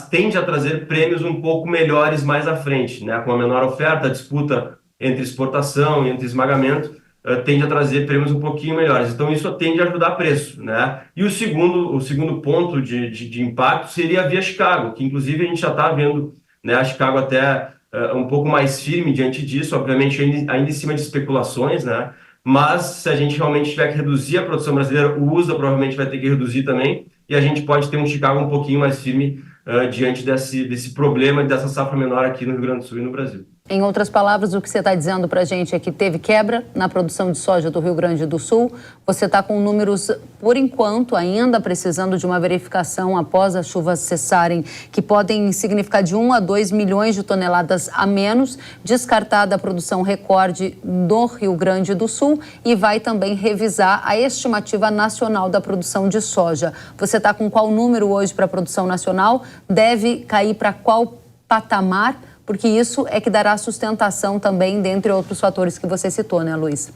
tende a trazer prêmios um pouco melhores mais à frente, né? Com a menor oferta, a disputa entre exportação e entre esmagamento tende a trazer prêmios um pouquinho melhores. Então, isso tende a ajudar preço, né? E o segundo ponto de impacto seria via Chicago, que inclusive a gente já está vendo, né, a Chicago até um pouco mais firme diante disso, obviamente ainda em cima de especulações, né? Mas se a gente realmente tiver que reduzir a produção brasileira, o USA provavelmente vai ter que reduzir também, e a gente pode ter um Chicago um pouquinho mais firme diante desse problema e dessa safra menor aqui no Rio Grande do Sul e no Brasil. Em outras palavras, o que você está dizendo para a gente é que teve quebra na produção de soja do Rio Grande do Sul. Você está com números, por enquanto, ainda precisando de uma verificação após as chuvas cessarem, que podem significar de 1 a 2 milhões de toneladas a menos, descartada a produção recorde do Rio Grande do Sul e vai também revisar a estimativa nacional da produção de soja. Você está com qual número hoje para a produção nacional? Deve cair para qual patamar? Porque isso é que dará sustentação também, dentre outros fatores que você citou, né, Luiz?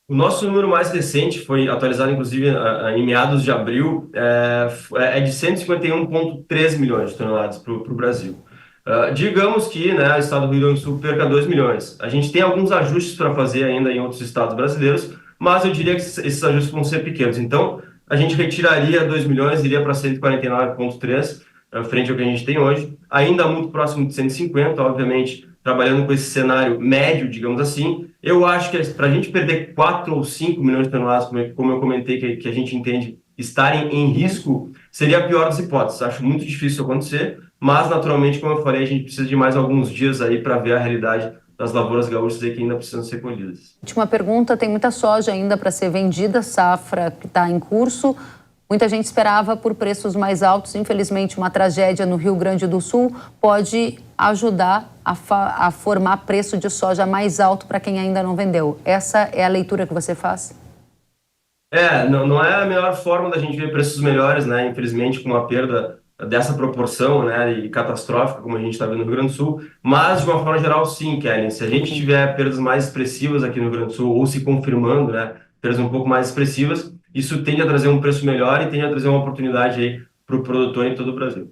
O nosso número mais recente foi atualizado, inclusive, em meados de abril, é de 151,3 milhões de toneladas para o Brasil. Digamos que, né, o estado do Rio Grande do Sul perca 2 milhões. A gente tem alguns ajustes para fazer ainda em outros estados brasileiros, mas eu diria que esses ajustes vão ser pequenos. Então, a gente retiraria 2 milhões, iria para 149,3 frente ao que a gente tem hoje, ainda muito próximo de 150, obviamente, trabalhando com esse cenário médio, digamos assim. Eu acho que para a gente perder 4 ou 5 milhões de toneladas, como eu comentei, que a gente entende estarem em risco, seria a pior das hipóteses. Acho muito difícil acontecer, mas, naturalmente, como eu falei, a gente precisa de mais alguns dias aí para ver a realidade das lavouras gaúchas aí que ainda precisam ser colhidas. Última pergunta, tem muita soja ainda para ser vendida, safra que está em curso. Muita gente esperava por preços mais altos. Infelizmente, uma tragédia no Rio Grande do Sul pode ajudar a formar preço de soja mais alto para quem ainda não vendeu. Essa é a leitura que você faz? Não é a melhor forma da gente ver preços melhores, né? Infelizmente, com uma perda dessa proporção, né, e catastrófica, como a gente está vendo no Rio Grande do Sul. Mas, de uma forma geral, sim, Kelly. Se a gente tiver perdas mais expressivas aqui no Rio Grande do Sul, ou se confirmando, né, perdas um pouco mais expressivas, isso tende a trazer um preço melhor e tende a trazer uma oportunidade aí para o produtor em todo o Brasil.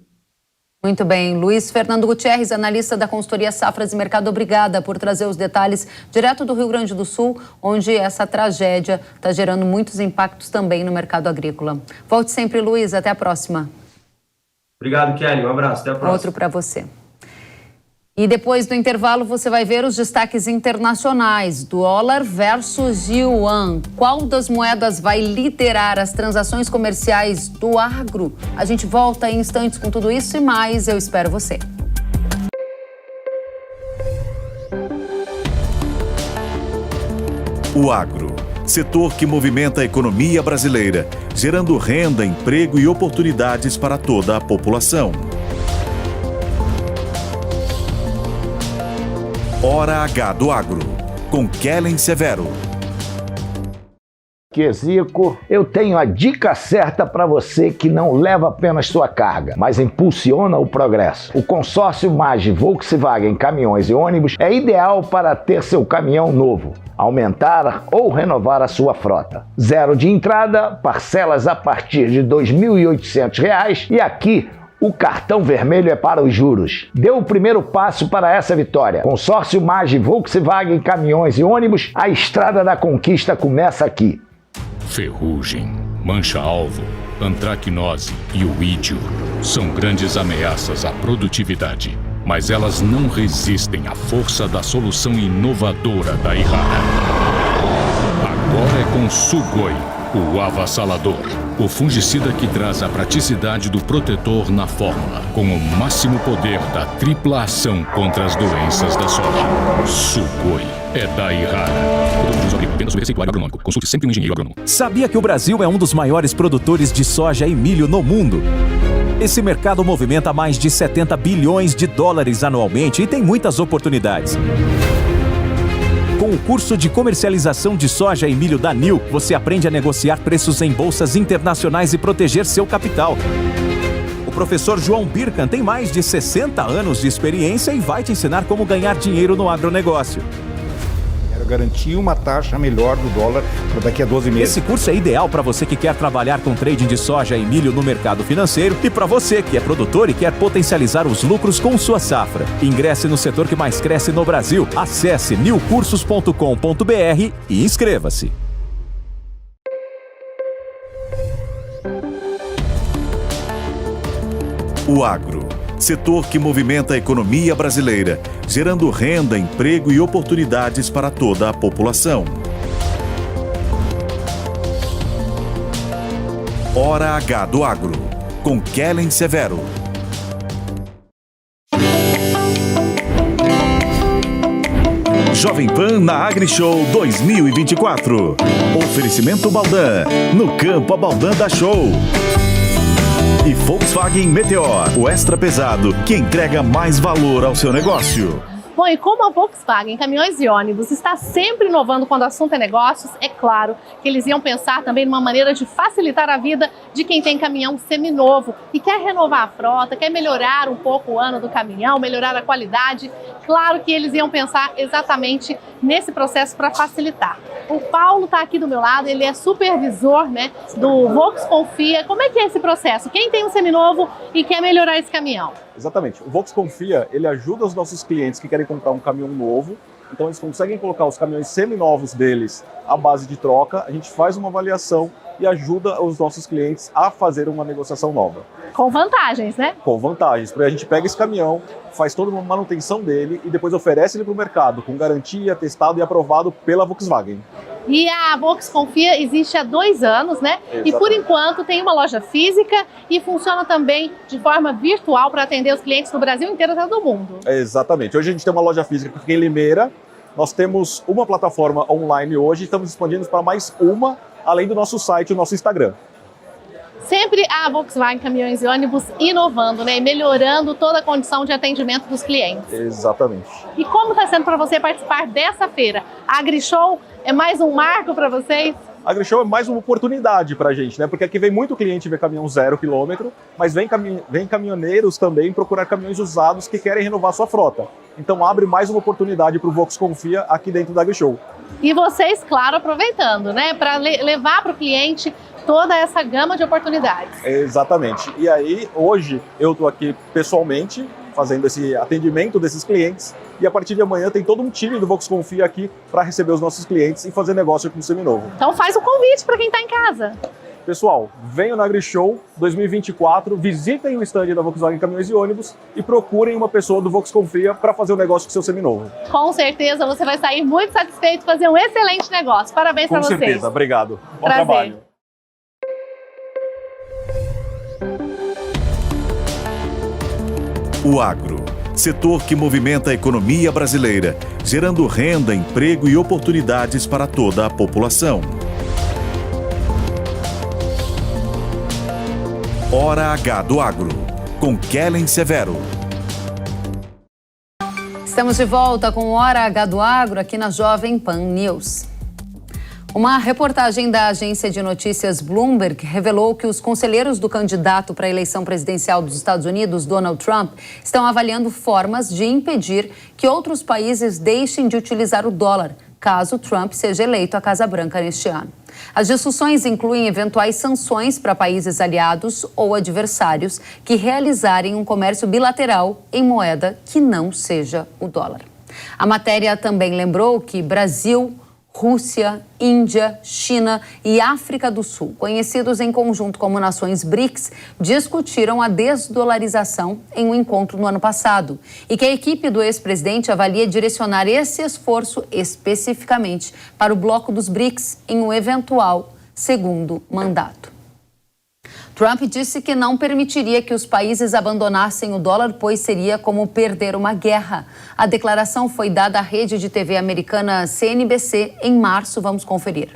Muito bem. Luiz Fernando Gutierrez, analista da consultoria Safras e Mercado, obrigada por trazer os detalhes direto do Rio Grande do Sul, onde essa tragédia está gerando muitos impactos também no mercado agrícola. Volte sempre, Luiz. Até a próxima. Obrigado, Kelly. Um abraço. Até a próxima. Outro para você. E depois do intervalo você vai ver os destaques internacionais, dólar versus yuan. Qual das moedas vai liderar as transações comerciais do agro? A gente volta em instantes com tudo isso e mais. Eu espero você. O agro, setor que movimenta a economia brasileira, gerando renda, emprego e oportunidades para toda a população. Hora H do Agro, com Kellen Severo. Zico, eu tenho a dica certa para você que não leva apenas sua carga, mas impulsiona o progresso. O consórcio MAGE Volkswagen Caminhões e Ônibus é ideal para ter seu caminhão novo, aumentar ou renovar a sua frota. Zero de entrada, parcelas a partir de R$ 2.800 e aqui o cartão vermelho é para os juros. Dê o primeiro passo para essa vitória. Consórcio MAGE Volkswagen Caminhões e Ônibus, a estrada da conquista começa aqui. Ferrugem, mancha-alvo, antracnose e o ídio são grandes ameaças à produtividade. mas elas não resistem à força da solução inovadora da Ihara. Agora é com Sugoi, o avassalador. O fungicida que traz a praticidade do protetor na fórmula, com o máximo poder da tripla ação contra as doenças da soja. Sugoi é da Ihara. Apenas sobre receituário agronômico. Consulte sempre um engenheiro agrônomo. Sabia que o Brasil é um dos maiores produtores de soja e milho no mundo? Esse mercado movimenta mais de 70 bilhões de dólares anualmente e tem muitas oportunidades. Com o curso de comercialização de soja e milho da NIL, você aprende a negociar preços em bolsas internacionais e proteger seu capital. O professor João Birkan tem mais de 60 anos de experiência e vai te ensinar como ganhar dinheiro no agronegócio. Quero garantir uma taxa melhor do dólar para daqui a 12 meses. Esse curso é ideal para você que quer trabalhar com trading de soja e milho no mercado financeiro e para você que é produtor e quer potencializar os lucros com sua safra. Ingresse no setor que mais cresce no Brasil. Acesse nilcursos.com.br e inscreva-se. O agro, setor que movimenta a economia brasileira, gerando renda, emprego e oportunidades para toda a população. Hora H do Agro, com Kellen Severo. Jovem Pan na AgriShow 2024. Oferecimento Baldan, no campo a Baldan dá show. E Volkswagen Meteor, o extra pesado que entrega mais valor ao seu negócio. Bom, e como a Volkswagen Caminhões e Ônibus está sempre inovando quando o assunto é negócios, é claro que eles iam pensar também numa maneira de facilitar a vida de quem tem caminhão seminovo e quer renovar a frota, quer melhorar um pouco o ano do caminhão, melhorar a qualidade. Claro que eles iam pensar exatamente nesse processo para facilitar. O Paulo está aqui do meu lado, ele é supervisor, né, do Vox Confia. Como é que é esse processo? Quem tem um seminovo e quer melhorar esse caminhão? Exatamente. O Vox Confia, ele ajuda os nossos clientes que querem comprar um caminhão novo. Então eles conseguem colocar os caminhões seminovos deles à base de troca. A gente faz uma avaliação e ajuda os nossos clientes a fazer uma negociação nova. Com vantagens, né? Com vantagens, porque a gente pega esse caminhão, faz toda uma manutenção dele e depois oferece ele para o mercado com garantia, testado e aprovado pela Volkswagen. E a Vox Confia existe há 2 anos, né? Exatamente. E por enquanto tem uma loja física e funciona também de forma virtual para atender os clientes do Brasil inteiro e do mundo. Exatamente. Hoje a gente tem uma loja física que fica em Limeira. Nós temos uma plataforma online hoje e estamos expandindo para mais uma, além do nosso site e o nosso Instagram. Sempre a Volkswagen Caminhões e Ônibus inovando, né? E melhorando toda a condição de atendimento dos clientes. Exatamente. E como está sendo para você participar dessa feira? A AgriShow é mais um marco para vocês? A AgriShow é mais uma oportunidade para a gente, né? Porque aqui vem muito cliente ver caminhão 0 quilômetro, mas vem caminhoneiros também procurar caminhões usados que querem renovar sua frota. Então abre mais uma oportunidade para o Vox Confia aqui dentro da AgriShow. E vocês, claro, aproveitando, né? Para levar para o cliente toda essa gama de oportunidades. Exatamente. E aí, hoje, eu estou aqui pessoalmente fazendo esse atendimento desses clientes e a partir de amanhã tem todo um time do Vox Confia aqui para receber os nossos clientes e fazer negócio com o seminovo. Então faz o convite para quem está em casa. Pessoal, venham na AgriShow 2024, visitem o stand da Volkswagen Caminhões e Ônibus e procurem uma pessoa do Vox Confia para fazer o negócio com o seu seminovo. Com certeza você vai sair muito satisfeito, fazer um excelente negócio. Parabéns para vocês. Com certeza, obrigado. Bom Prazer. trabalho. O agro, setor que movimenta a economia brasileira, gerando renda, emprego e oportunidades para toda a população. Hora H do Agro, com Kellen Severo. Estamos de volta com Hora H do Agro aqui na Jovem Pan News. Uma reportagem da agência de notícias Bloomberg revelou que os conselheiros do candidato para a eleição presidencial dos Estados Unidos, Donald Trump, estão avaliando formas de impedir que outros países deixem de utilizar o dólar, caso Trump seja eleito à Casa Branca neste ano. As discussões incluem eventuais sanções para países aliados ou adversários que realizarem um comércio bilateral em moeda que não seja o dólar. A matéria também lembrou que Brasil, Rússia, Índia, China e África do Sul, conhecidos em conjunto como nações BRICS, discutiram a desdolarização em um encontro no ano passado e que a equipe do ex-presidente avalia direcionar esse esforço especificamente para o bloco dos BRICS em um eventual segundo mandato. Trump disse que não permitiria que os países abandonassem o dólar, pois seria como perder uma guerra. A declaração foi dada à rede de TV americana CNBC em março. Vamos conferir.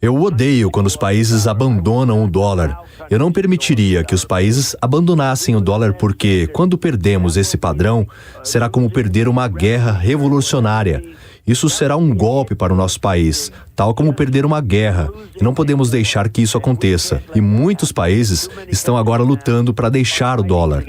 Eu odeio quando os países abandonam o dólar. Eu não permitiria que os países abandonassem o dólar porque, quando perdemos esse padrão, será como perder uma guerra revolucionária. Isso será um golpe para o nosso país, tal como perder uma guerra. E não podemos deixar que isso aconteça. E muitos países estão agora lutando para deixar o dólar.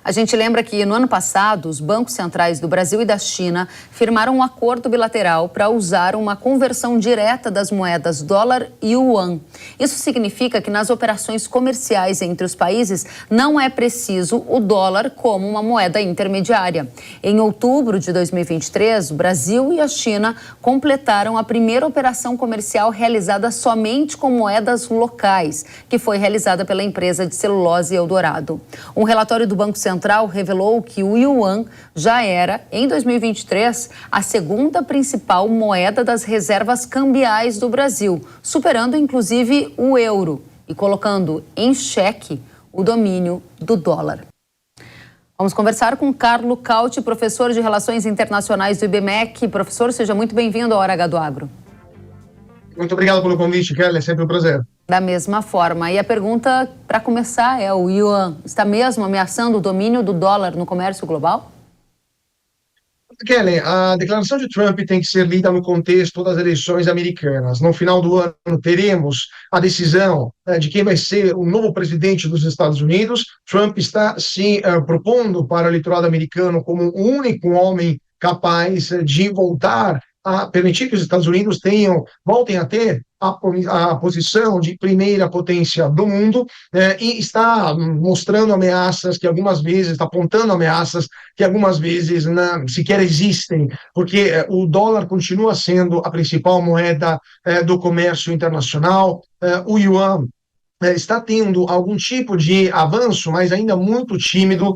A gente lembra que no ano passado, os bancos centrais do Brasil e da China firmaram um acordo bilateral para usar uma conversão direta das moedas dólar e yuan. Isso significa que nas operações comerciais entre os países não é preciso o dólar como uma moeda intermediária. Em outubro de 2023, o Brasil e a China completaram a primeira operação comercial realizada somente com moedas locais, que foi realizada pela empresa de celulose Eldorado. Um relatório do Banco Central revelou que o yuan já era, em 2023, a segunda principal moeda das reservas cambiais do Brasil, superando inclusive o euro e colocando em xeque o domínio do dólar. Vamos conversar com Carlo Cauti, professor de Relações Internacionais do IBMEC. Professor, seja muito bem-vindo ao Hora H do Agro. Muito obrigado pelo convite, Kelly, é sempre um prazer. Da mesma forma. E a pergunta, para começar, é: o yuan está mesmo ameaçando o domínio do dólar no comércio global? Kelly, a declaração de Trump tem que ser lida no contexto das eleições americanas. No final do ano, teremos a decisão de quem vai ser o novo presidente dos Estados Unidos. Trump está se propondo para o eleitorado americano como o único homem capaz de voltar a permitir que os Estados Unidos voltem a ter a posição de primeira potência do mundo, e está mostrando ameaças que algumas vezes, está apontando ameaças que algumas vezes não sequer existem, porque o dólar continua sendo a principal moeda do comércio internacional. O yuan está tendo algum tipo de avanço, mas ainda muito tímido,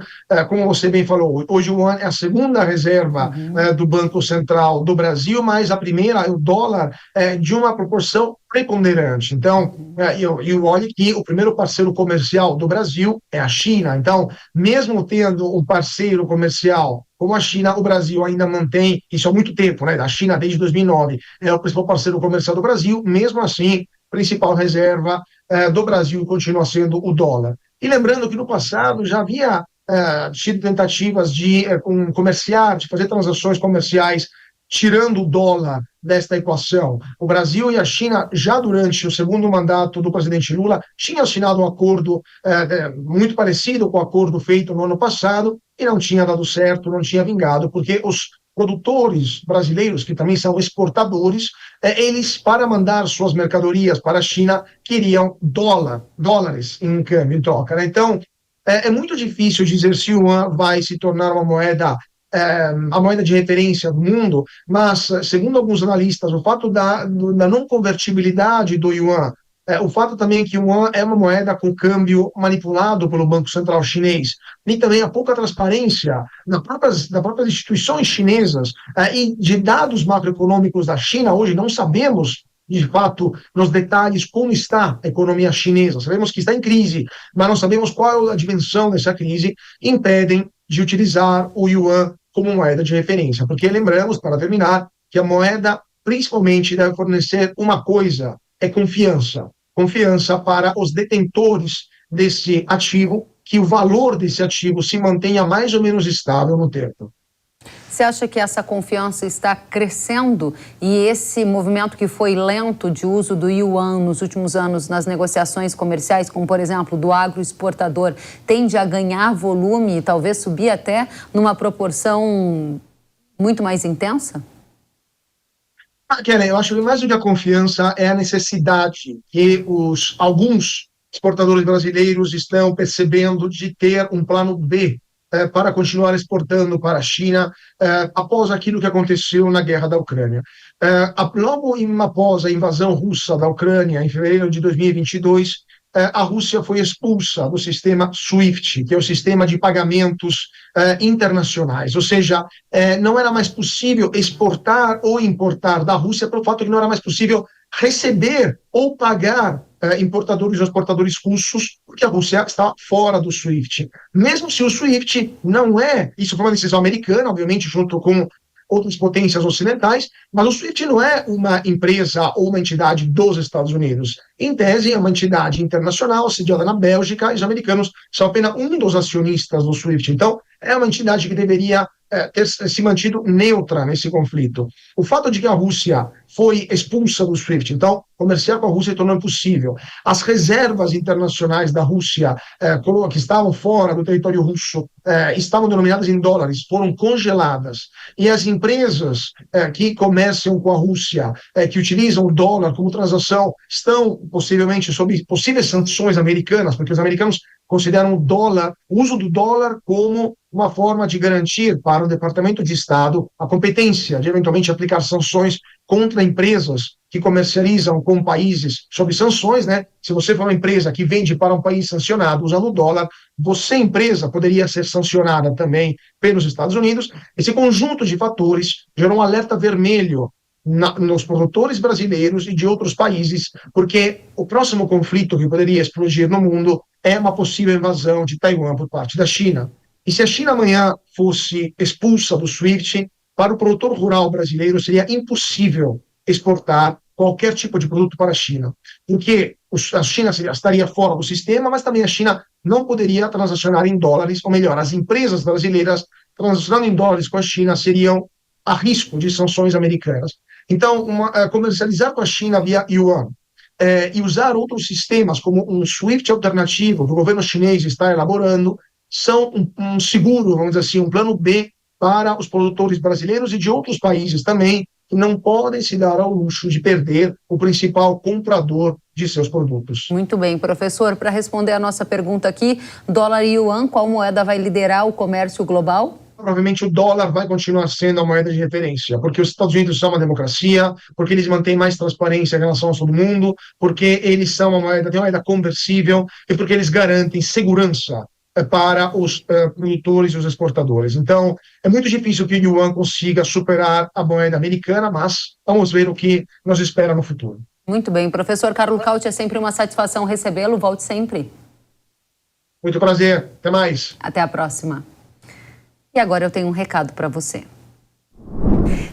como você bem falou. Hoje o yuan é a segunda reserva do Banco Central do Brasil, mas a primeira, o dólar, de uma proporção preponderante. Então, eu olho que o primeiro parceiro comercial do Brasil é a China. Então, mesmo tendo um parceiro comercial como a China, o Brasil ainda mantém, isso há muito tempo, né? A China, desde 2009, é o principal parceiro comercial do Brasil, mesmo assim, principal reserva do Brasil continua sendo o dólar. E lembrando que no passado já havia tido tentativas de de fazer transações comerciais tirando o dólar desta equação. O Brasil e a China, já durante o segundo mandato do presidente Lula, tinham assinado um acordo muito parecido com o acordo feito no ano passado e não tinha dado certo, não tinha vingado, porque os produtores brasileiros, que também são exportadores, eles, para mandar suas mercadorias para a China, queriam dólares em câmbio, em troca, né? Então, é muito difícil dizer se o yuan vai se tornar uma moeda, a moeda de referência do mundo, mas, segundo alguns analistas, o fato da não convertibilidade do yuan, o fato também que o yuan é uma moeda com câmbio manipulado pelo Banco Central chinês, e também a pouca transparência das próprias instituições chinesas e de dados macroeconômicos da China. Hoje não sabemos, de fato, nos detalhes como está a economia chinesa. Sabemos que está em crise, mas não sabemos qual é a dimensão dessa crise, impedem de utilizar o yuan como moeda de referência. Porque lembramos, para terminar, que a moeda principalmente deve fornecer uma coisa: é confiança. Confiança para os detentores desse ativo, que o valor desse ativo se mantenha mais ou menos estável no tempo. Você acha que essa confiança está crescendo e esse movimento que foi lento de uso do yuan nos últimos anos nas negociações comerciais, como por exemplo do agroexportador, tende a ganhar volume e talvez subir até numa proporção muito mais intensa? Kelly, eu acho que mais do que a confiança é a necessidade que alguns exportadores brasileiros estão percebendo de ter um plano B para continuar exportando para a China após aquilo que aconteceu na guerra da Ucrânia. Logo após a invasão russa da Ucrânia, em fevereiro de 2022, a Rússia foi expulsa do sistema SWIFT, que é o sistema de pagamentos internacionais, ou seja, não era mais possível exportar ou importar da Rússia pelo fato que não era mais possível receber ou pagar importadores ou exportadores russos, porque a Rússia está fora do SWIFT. Mesmo se o SWIFT não isso foi uma decisão americana, obviamente, junto com outras potências ocidentais, mas o SWIFT não é uma empresa ou uma entidade dos Estados Unidos. Em tese, é uma entidade internacional sediada na Bélgica, e os americanos são apenas um dos acionistas do SWIFT. Então, é uma entidade que deveria ter se mantido neutra nesse conflito. O fato de que a Rússia foi expulsa do SWIFT, então, comerciar com a Rússia tornou impossível. As reservas internacionais da Rússia, que estavam fora do território russo, estavam denominadas em dólares, foram congeladas. E as empresas que comerciam com a Rússia, que utilizam o dólar como transação, estão possivelmente sob possíveis sanções americanas, porque os americanos consideram o uso do dólar como uma forma de garantir para o Departamento de Estado a competência de eventualmente aplicar sanções contra empresas que comercializam com países sob sanções, né? Se você for uma empresa que vende para um país sancionado usando o dólar, você, empresa, poderia ser sancionada também pelos Estados Unidos. Esse conjunto de fatores gerou um alerta vermelho nos produtores brasileiros e de outros países, porque o próximo conflito que poderia explodir no mundo é uma possível invasão de Taiwan por parte da China. E se a China amanhã fosse expulsa do SWIFT, para o produtor rural brasileiro seria impossível exportar qualquer tipo de produto para a China, porque a China estaria fora do sistema, mas também a China não poderia transacionar em dólares, ou melhor, as empresas brasileiras transacionando em dólares com a China seriam a risco de sanções americanas. Então, comercializar com a China via yuan e usar outros sistemas, como um SWIFT alternativo que o governo chinês está elaborando, são um seguro, vamos dizer assim, um plano B para os produtores brasileiros e de outros países também, que não podem se dar ao luxo de perder o principal comprador de seus produtos. Muito bem, professor, para responder a nossa pergunta aqui, dólar e yuan, qual moeda vai liderar o comércio global? Provavelmente o dólar vai continuar sendo a moeda de referência, porque os Estados Unidos são uma democracia, porque eles mantêm mais transparência em relação ao todo mundo, porque eles são uma moeda conversível e porque eles garantem segurança para os produtores e os exportadores. Então, é muito difícil que o yuan consiga superar a moeda americana, mas vamos ver o que nos espera no futuro. Muito bem. Professor Carlo Cauti, é sempre uma satisfação recebê-lo. Volte sempre. Muito prazer. Até mais. Até a próxima. E agora eu tenho um recado para você.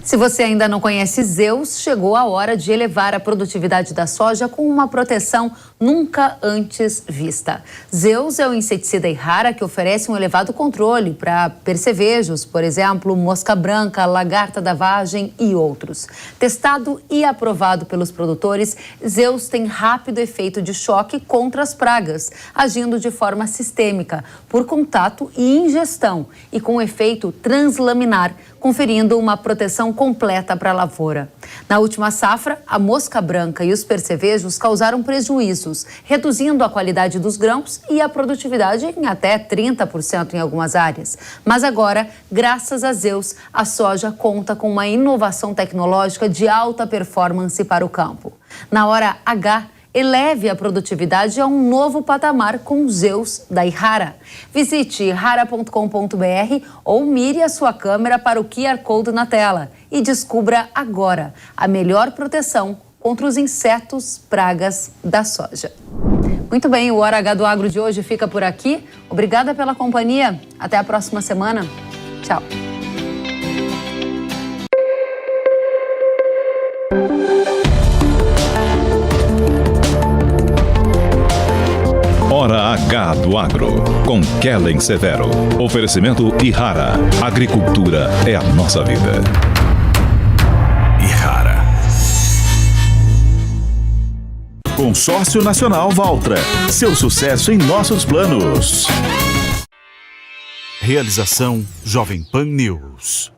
Se você ainda não conhece Zeus, chegou a hora de elevar a produtividade da soja com uma proteção nunca antes vista. Zeus é o inseticida Ihara que oferece um elevado controle para percevejos, por exemplo, mosca branca, lagarta da vagem e outros. Testado e aprovado pelos produtores, Zeus tem rápido efeito de choque contra as pragas, agindo de forma sistêmica, por contato e ingestão, e com efeito translaminar, conferindo uma proteção completa para a lavoura. Na última safra, a mosca branca e os percevejos causaram prejuízos, reduzindo a qualidade dos grãos e a produtividade em até 30% em algumas áreas. Mas agora, graças a Zeus, a soja conta com uma inovação tecnológica de alta performance para o campo. Na hora H, eleve a produtividade a um novo patamar com Zeus da Ihara. Visite ihara.com.br ou mire a sua câmera para o QR Code na tela e descubra agora a melhor proteção contra os insetos pragas da soja. Muito bem, o Hora H do Agro de hoje fica por aqui. Obrigada pela companhia. Até a próxima semana. Tchau. Hora H do Agro, com Kellen Severo. Oferecimento Ihara. Agricultura é a nossa vida. Ihara. Consórcio Nacional Valtra. Seu sucesso em nossos planos. Realização Jovem Pan News.